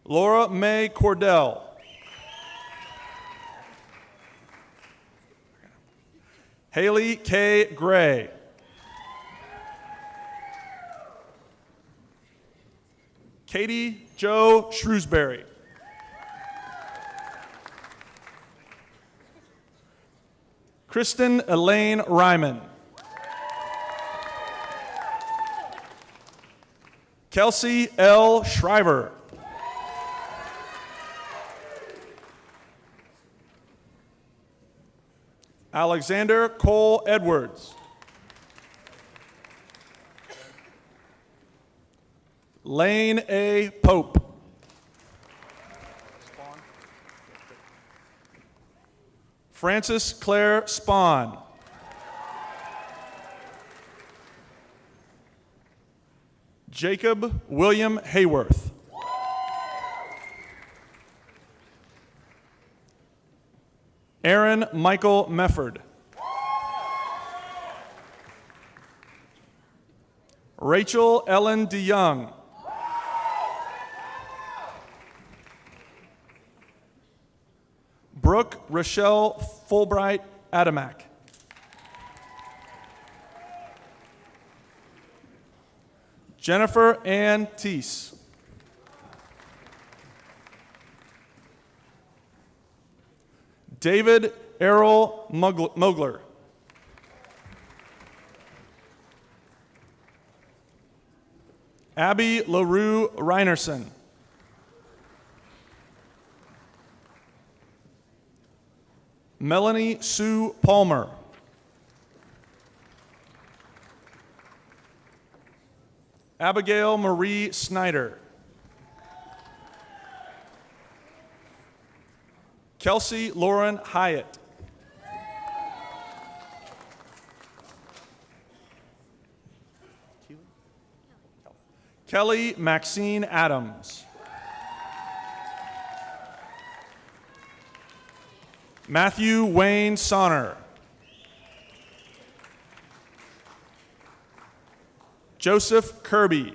Laura Mae Cordell. Haley K. Gray. Katie Joe Shrewsbury. Kristen Elaine Ryman. Kelsey L. Shriver. Alexander Cole Edwards. Lane A. Pope. Frances Claire Spahn. Jacob William Hayworth. Aaron Michael Mefford. Rachel Ellen DeYoung. Brooke Rochelle Fulbright Adamak. Jennifer Ann Teese. David Errol Mogler. Abby LaRue Reinerson. Melanie Sue Palmer. Abigail Marie Snyder. Kelsey Lauren Hyatt. Kelly Maxine Adams. Matthew Wayne Sonner. Joseph Kirby.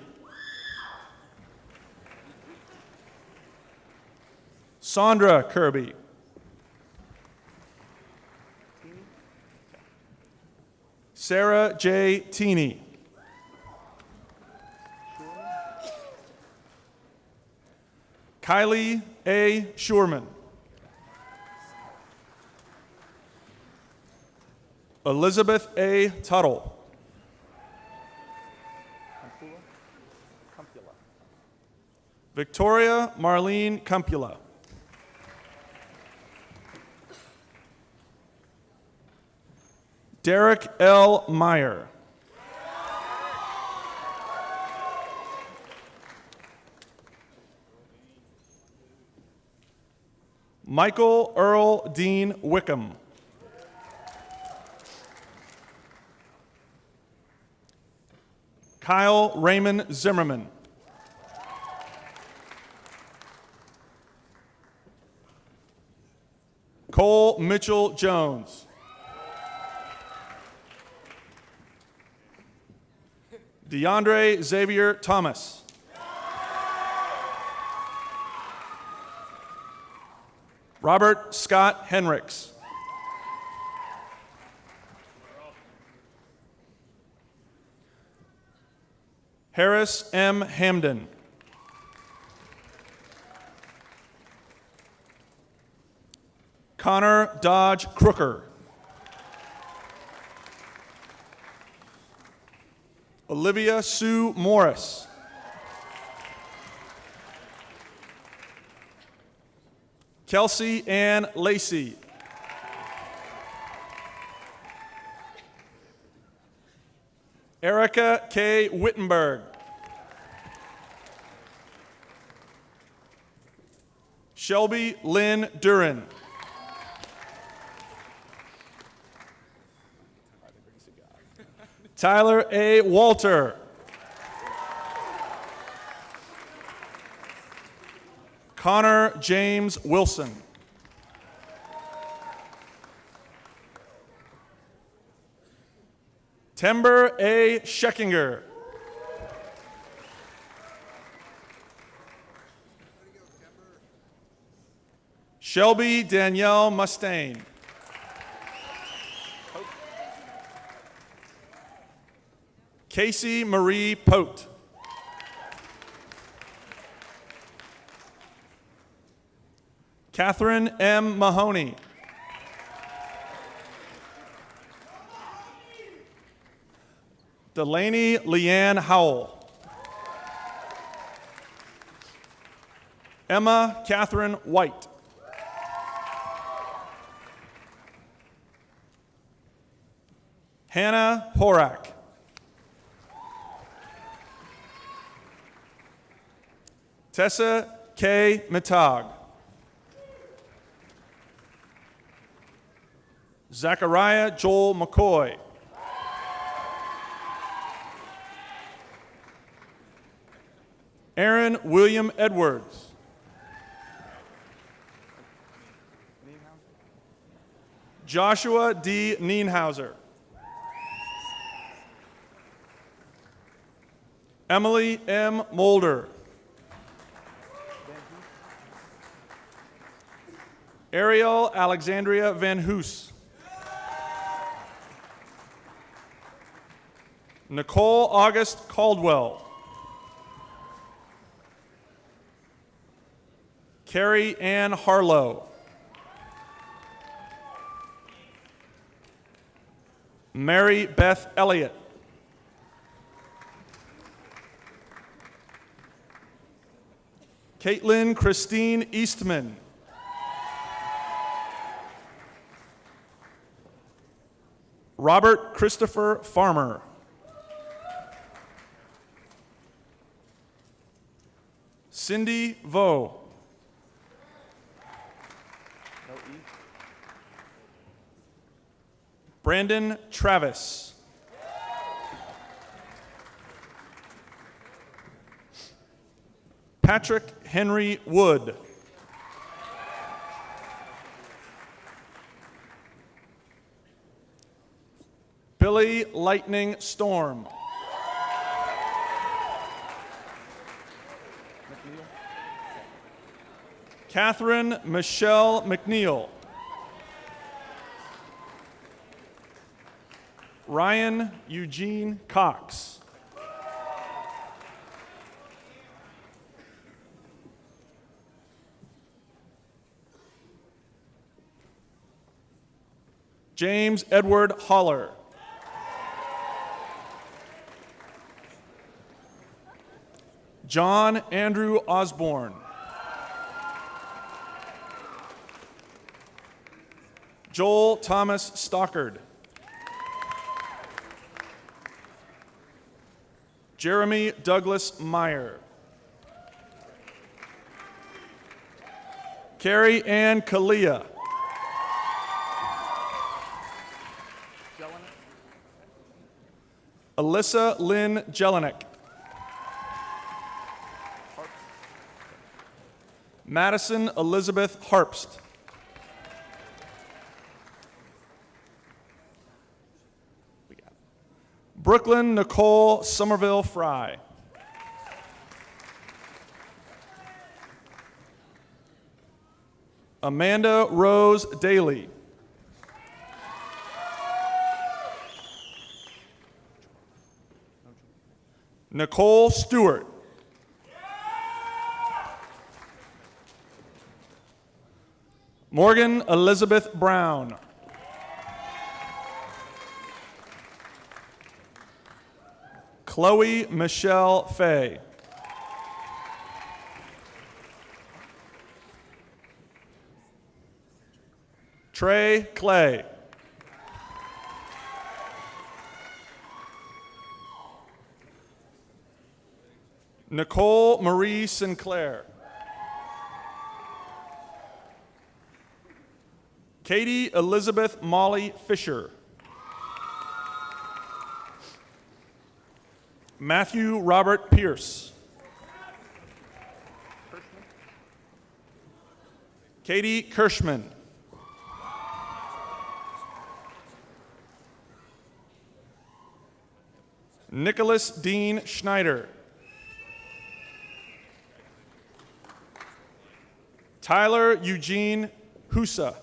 Sandra Kirby. Sarah J. Teeney. Kylie A. Schurman. Elizabeth A. Tuttle. Victoria Marlene Cumpula. Derek L. Meyer. Michael Earl Dean Wickham. Kyle Raymond Zimmerman. Cole Mitchell Jones. DeAndre Xavier Thomas. Robert Scott Henricks. Harris M. Hamden. Connor Dodge Crooker. Olivia Sue Morris. Kelsey Ann Lacey. Erica K. Wittenberg. Shelby Lynn Duran. Tyler A. Walter. Connor James Wilson. Timber A. Scheckinger. Shelby Danielle Mustaine. Casey Marie Pote. Catherine M. Mahoney. Delaney Leanne Howell. Emma Catherine White. Hannah Horak. Tessa K. Mitag. Zachariah Joel McCoy. Aaron William Edwards. Joshua D. Nienhauser. Emily M. Mulder. Ariel Alexandria Van Hoos. Nicole August Caldwell. Carrie Ann Harlow. Mary Beth Elliott. Caitlin Christine Eastman. Robert Christopher Farmer. Cindy Vo. Brandon Travis. Patrick Henry Wood. Billy Lightning Storm. Catherine Michelle McNeil. Ryan Eugene Cox. James Edward Holler. John Andrew Osborne. Joel Thomas Stockard. Jeremy Douglas Meyer. Carrie Ann Kalia. Alyssa Lynn Jelinek. Madison Elizabeth Harpst. Brooklyn Nicole Somerville Fry. Amanda Rose Daly. Nicole Stewart. Morgan Elizabeth Brown. Chloe Michelle Fay. Trey Clay. Nicole Marie Sinclair. Katie Elizabeth Molly Fisher. Matthew Robert Pierce. Katie Kirschman. Nicholas Dean Schneider. Tyler Eugene Husa.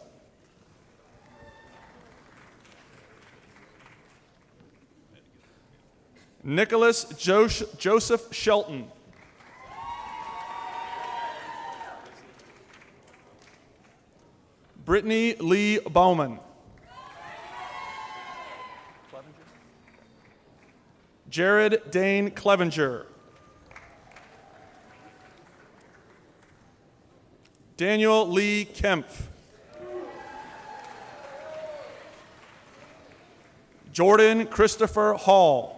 Nicholas Joseph Shelton. Brittany Lee Bowman. Jared Dane Clevenger. Daniel Lee Kempf. Jordan Christopher Hall.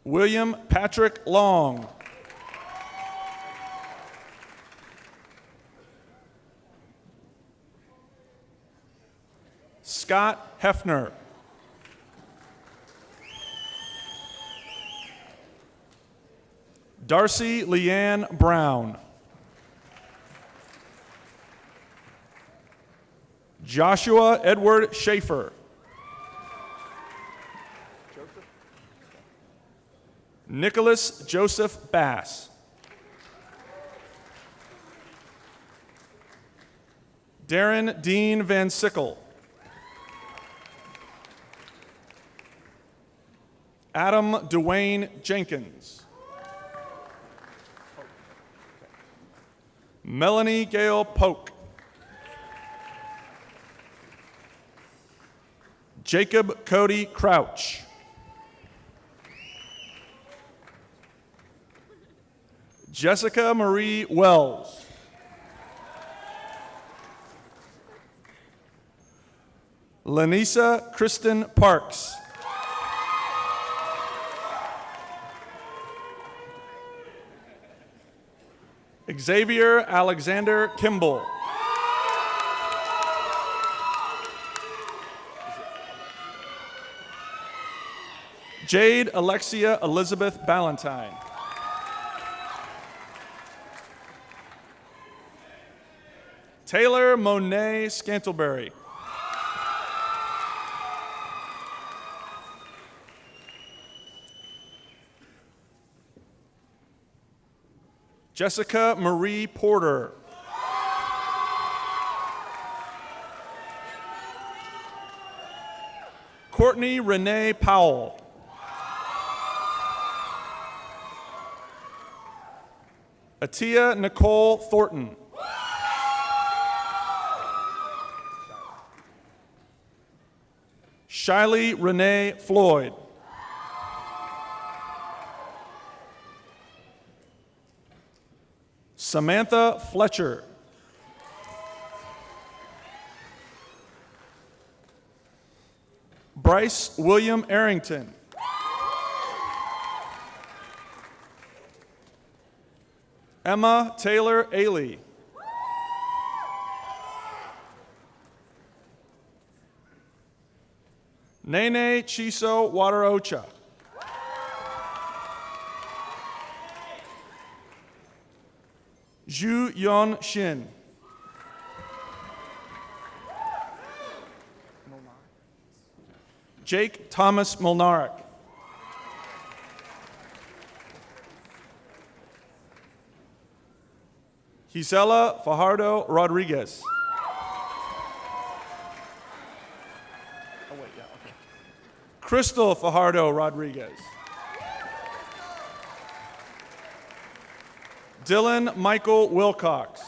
William Patrick Long. Scott Hefner. Darcy Leanne Brown. Joshua Edward Schaefer. Nicholas Joseph Bass. Darren Dean Van Sickle. Adam Dwayne Jenkins. Melanie Gale Polk. Jacob Cody Crouch. Jessica Marie Wells. Lanisa Kristen Parks. Xavier Alexander Kimball. Jade Alexia Elizabeth Ballantyne. Taylor Monet Scantleberry. Jessica Marie Porter. Courtney Renee Powell. Atia Nicole Thornton. Shiley Renee Floyd. Samantha Fletcher. Bryce William Arrington. Emma Taylor Ailey. Nene Chiso Watarocha. Zhu Yon Shin. Jake Thomas Molnarek. Gisela Fajardo Rodriguez. Crystal Fajardo Rodriguez. Dylan Michael Wilcox.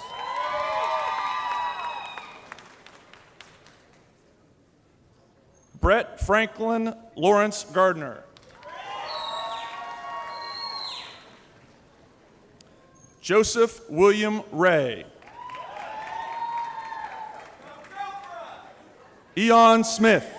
Brett Franklin Lawrence Gardner. Joseph William Ray. Eon Smith.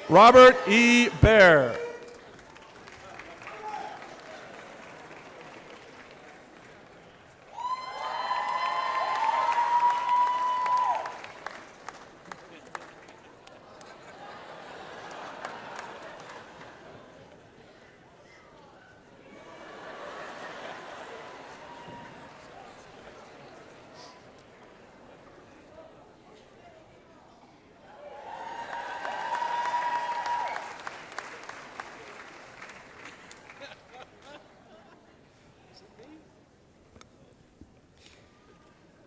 Robert E. Bear.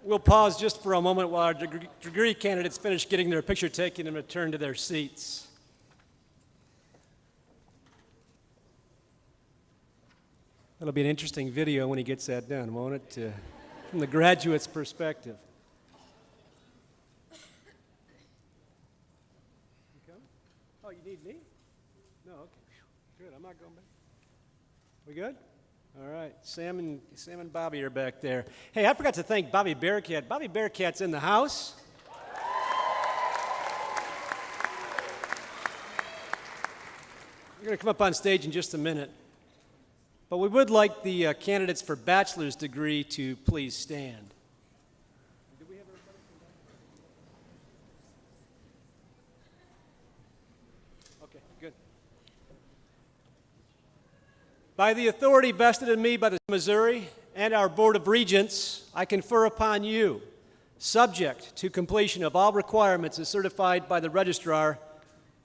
We'll pause just for a moment while our degree candidates finish getting their picture taken and return to their seats. That'll be an interesting video when he gets that done, won't it? From the graduate's perspective. You coming? Oh, you need me? No, okay. Good, I'm not going back. We good? All right, Sam and Bobby are back there. Hey, I forgot to thank Bobby Bearcat. Bobby Bearcat's in the house. You're going to come up on stage in just a minute. But we would like the candidates for bachelor's degree to please stand. Okay, good. By the authority vested in me by the Missouri and our Board of Regents, I confer upon you, subject to completion of all requirements as certified by the registrar,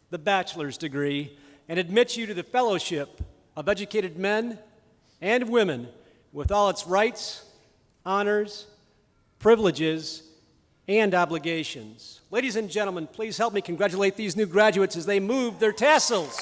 the bachelor's degree, and admit you to the fellowship of educated men and women with all its rights, honors, privileges, and obligations. Ladies and gentlemen, please help me congratulate these new graduates as they move their tassels.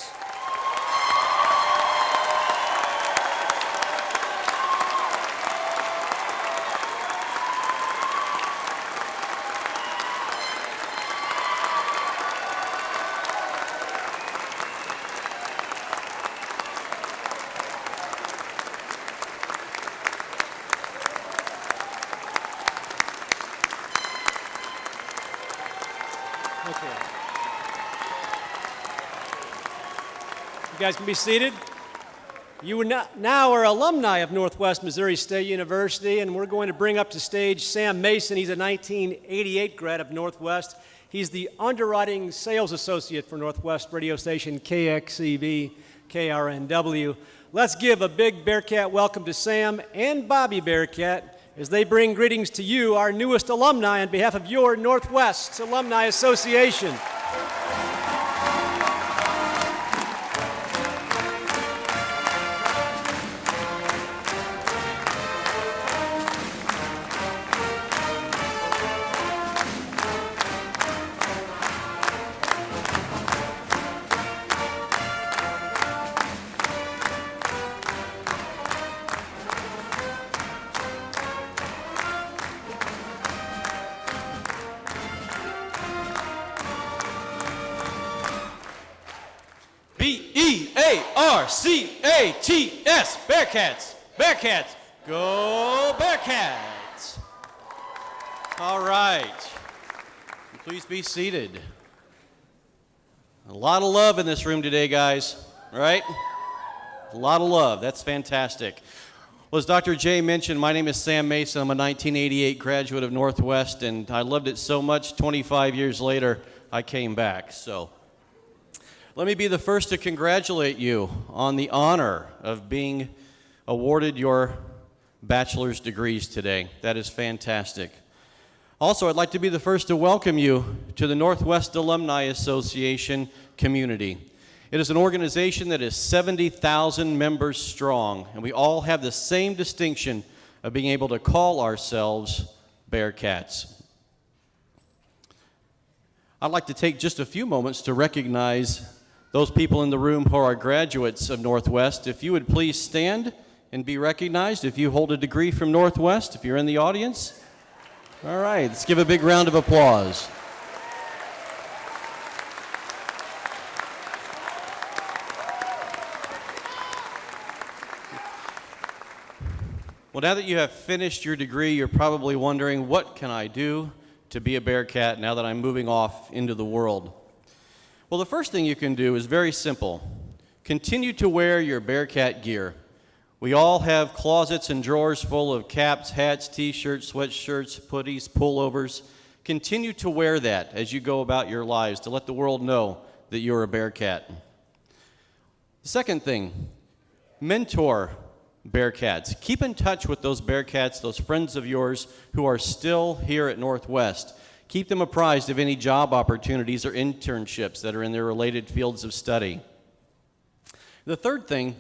guys can be seated. You now are alumni of Northwest Missouri State University, and we're going to bring up to stage Sam Mason. He's a 1988 grad of Northwest. He's the underwriting sales associate for Northwest radio station KXCV KRNW. Let's give a big Bearcat welcome to Sam and Bobby Bearcat as they bring greetings to you, our newest alumni, on behalf of your Northwest Alumni Association. Bearcats, Bearcats, Bearcats, go Bearcats. All right, please be seated. A lot of love in this room today, guys, all right? A lot of love, that's fantastic. Well, as Dr. J mentioned, my name is Sam Mason. I'm a 1988 graduate of Northwest, and I loved it so much, 25 years later, I came back, so. Let me be the first to congratulate you on the honor of being awarded your bachelor's degrees today. That is fantastic. Also, I'd like to be the first to welcome you to the Northwest Alumni Association community. It is an organization that is 70,000 members strong, and we all have the same distinction of being able to call ourselves Bearcats. I'd like to take just a few moments to recognize those people in the room who are graduates of Northwest. If you would please stand and be recognized if you hold a degree from Northwest, if you're in the audience. All right, let's give a big round of applause. Well, now that you have finished your degree, you're probably wondering, what can I do to be a Bearcat now that I'm moving off into the world? Well, the first thing you can do is very simple. Continue to wear your Bearcat gear. We all have closets and drawers full of caps, hats, t-shirts, sweatshirts, hoodies, pullovers. Continue to wear that as you go about your lives to let the world know that you're a Bearcat. The second thing, mentor Bearcats. Keep in touch with those Bearcats, those friends of yours who are still here at Northwest. Keep them apprised of any job opportunities or internships that are in their related fields of study. The third thing,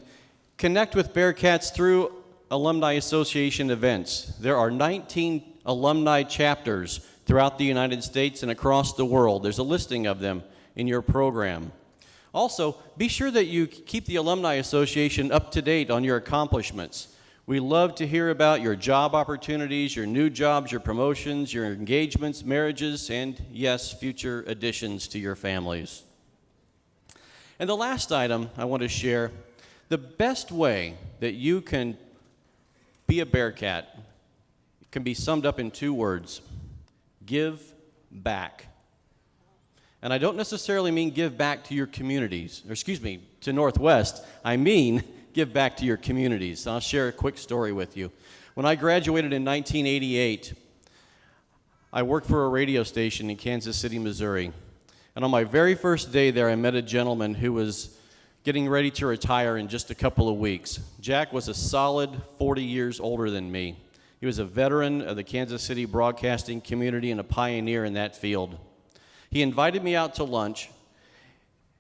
connect with Bearcats through Alumni Association events. There are 19 alumni chapters throughout the United States and across the world. There's a listing of them in your program. Also, be sure that you keep the Alumni Association up to date on your accomplishments. We love to hear about your job opportunities, your new jobs, your promotions, your engagements, marriages, and yes, future additions to your families. And the last item I want to share, the best way that you can be a Bearcat can be summed up in 2 words: give back. And I don't necessarily mean give back to your communities, or excuse me, to Northwest. I mean give back to your communities. I'll share a quick story with you. When I graduated in 1988, I worked for a radio station in Kansas City, Missouri. And on my very first day there, I met a gentleman who was getting ready to retire in just a couple of weeks. Jack was a solid 40 years older than me. He was a veteran of the Kansas City broadcasting community and a pioneer in that field. He invited me out to lunch,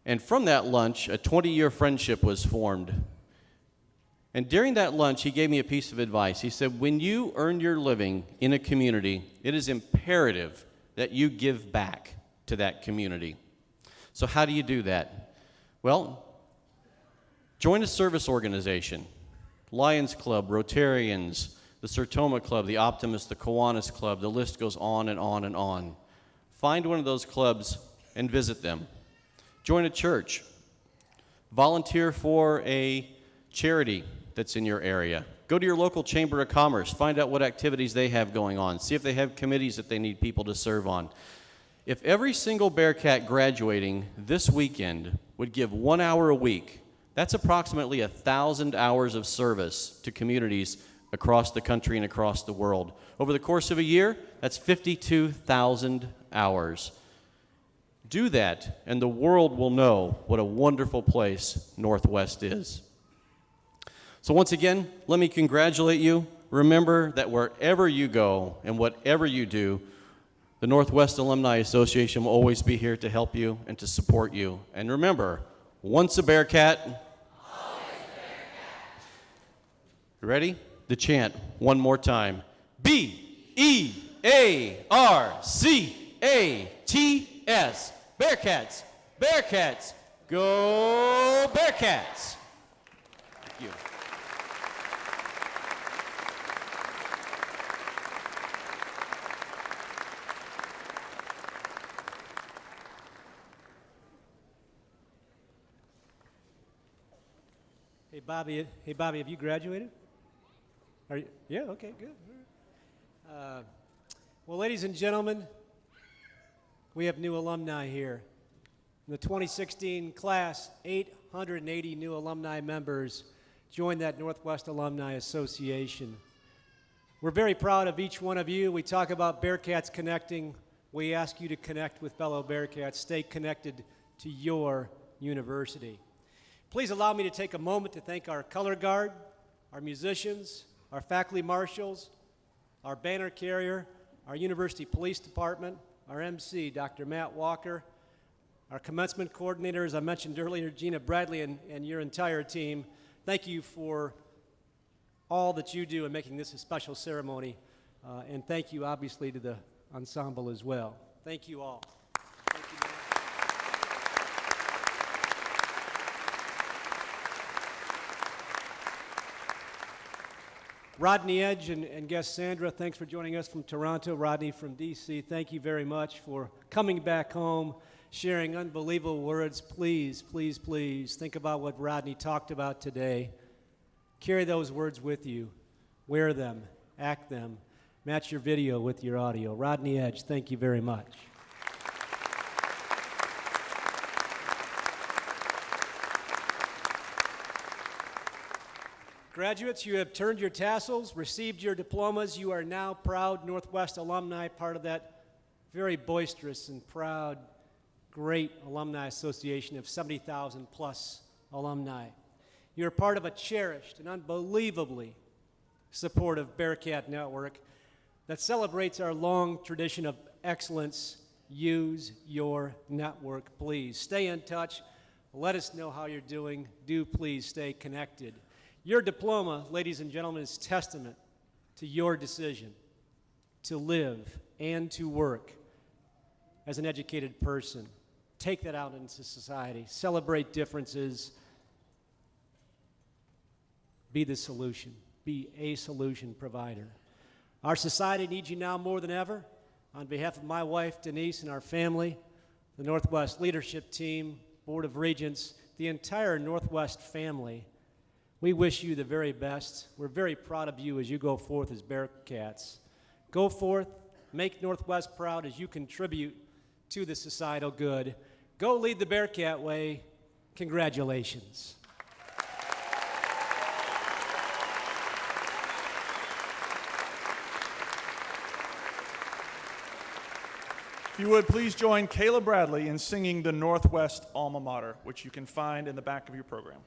and from that lunch, a 20-year friendship was formed. And during that lunch, he gave me a piece of advice. He said, when you earn your living in a community, it is imperative that you give back to that community. So how do you do that? Well, join a service organization. Lions Club, Rotarians, the Sertoma Club, the Optimist, the Kiwanis Club, the list goes on and on and on. Find one of those clubs and visit them. Join a church. Volunteer for a charity that's in your area. Go to your local Chamber of Commerce. Find out what activities they have going on. See if they have committees that they need people to serve on. If every single Bearcat graduating this weekend would give 1 hour a week That's approximately 1,000 hours of service to communities across the country and across the world. Over the course of a year, that's 52,000 hours. Do that, and the world will know what a wonderful place Northwest is. So once again, let me congratulate you. Remember that wherever you go and whatever you do, the Northwest Alumni Association will always be here to help you and to support you. And remember, once a Bearcat, always a Bearcat. You ready? The chant one more time. B-E-A-R-C-A-T-S. Bearcats, Bearcats, go Bearcats. Thank you. Hey Bobby, have you graduated? Are you? Yeah, okay, good. Well, ladies and gentlemen, we have new alumni here. In the 2016 class, 880 new alumni members joined that Northwest Alumni Association. We're very proud of each one of you. We talk about Bearcats connecting. We ask you to connect with fellow Bearcats. Stay connected to your university. Please allow me to take a moment to thank our color guard, our musicians, our faculty marshals, our banner carrier, our university police department, our MC, Dr. Matt Walker, our commencement coordinator, as I mentioned earlier, Gina Bradley, and your entire team. Thank you for all that you do in making this a special ceremony, and thank you, obviously, to the ensemble as well. Thank you all. Thank you, Matt. Rodney Edge and guest Sandra, thanks for joining us from Toronto. Rodney from D.C., thank you very much for coming back home, sharing unbelievable words. Please, please, please think about what Rodney talked about today. Carry those words with you. Wear them, act them, match your video with your audio. Rodney Edge, thank you very much. Graduates, you have turned your tassels, received your diplomas. You are now proud Northwest alumni, part of that very boisterous and proud, great alumni association of 70,000 plus alumni. You're part of a cherished and unbelievably supportive Bearcat network that celebrates our long tradition of excellence. Use your network, please. Stay in touch. Let us know how you're doing. Do please stay connected. Your diploma, ladies and gentlemen, is testament to your decision to live and to work as an educated person. Take that out into society. Celebrate differences. Be the solution. Be a solution provider. Our society needs you now more than ever. On behalf of my wife, Denise, and our family, the Northwest leadership team, Board of Regents, the entire Northwest family, we wish you the very best. We're very proud of you as you go forth as Bearcats. Go forth, make Northwest proud as you contribute to the societal good. Go lead the Bearcat way. Congratulations. If you would, please join Kayla Bradley in singing the Northwest Alma Mater, which you can find in the back of your program.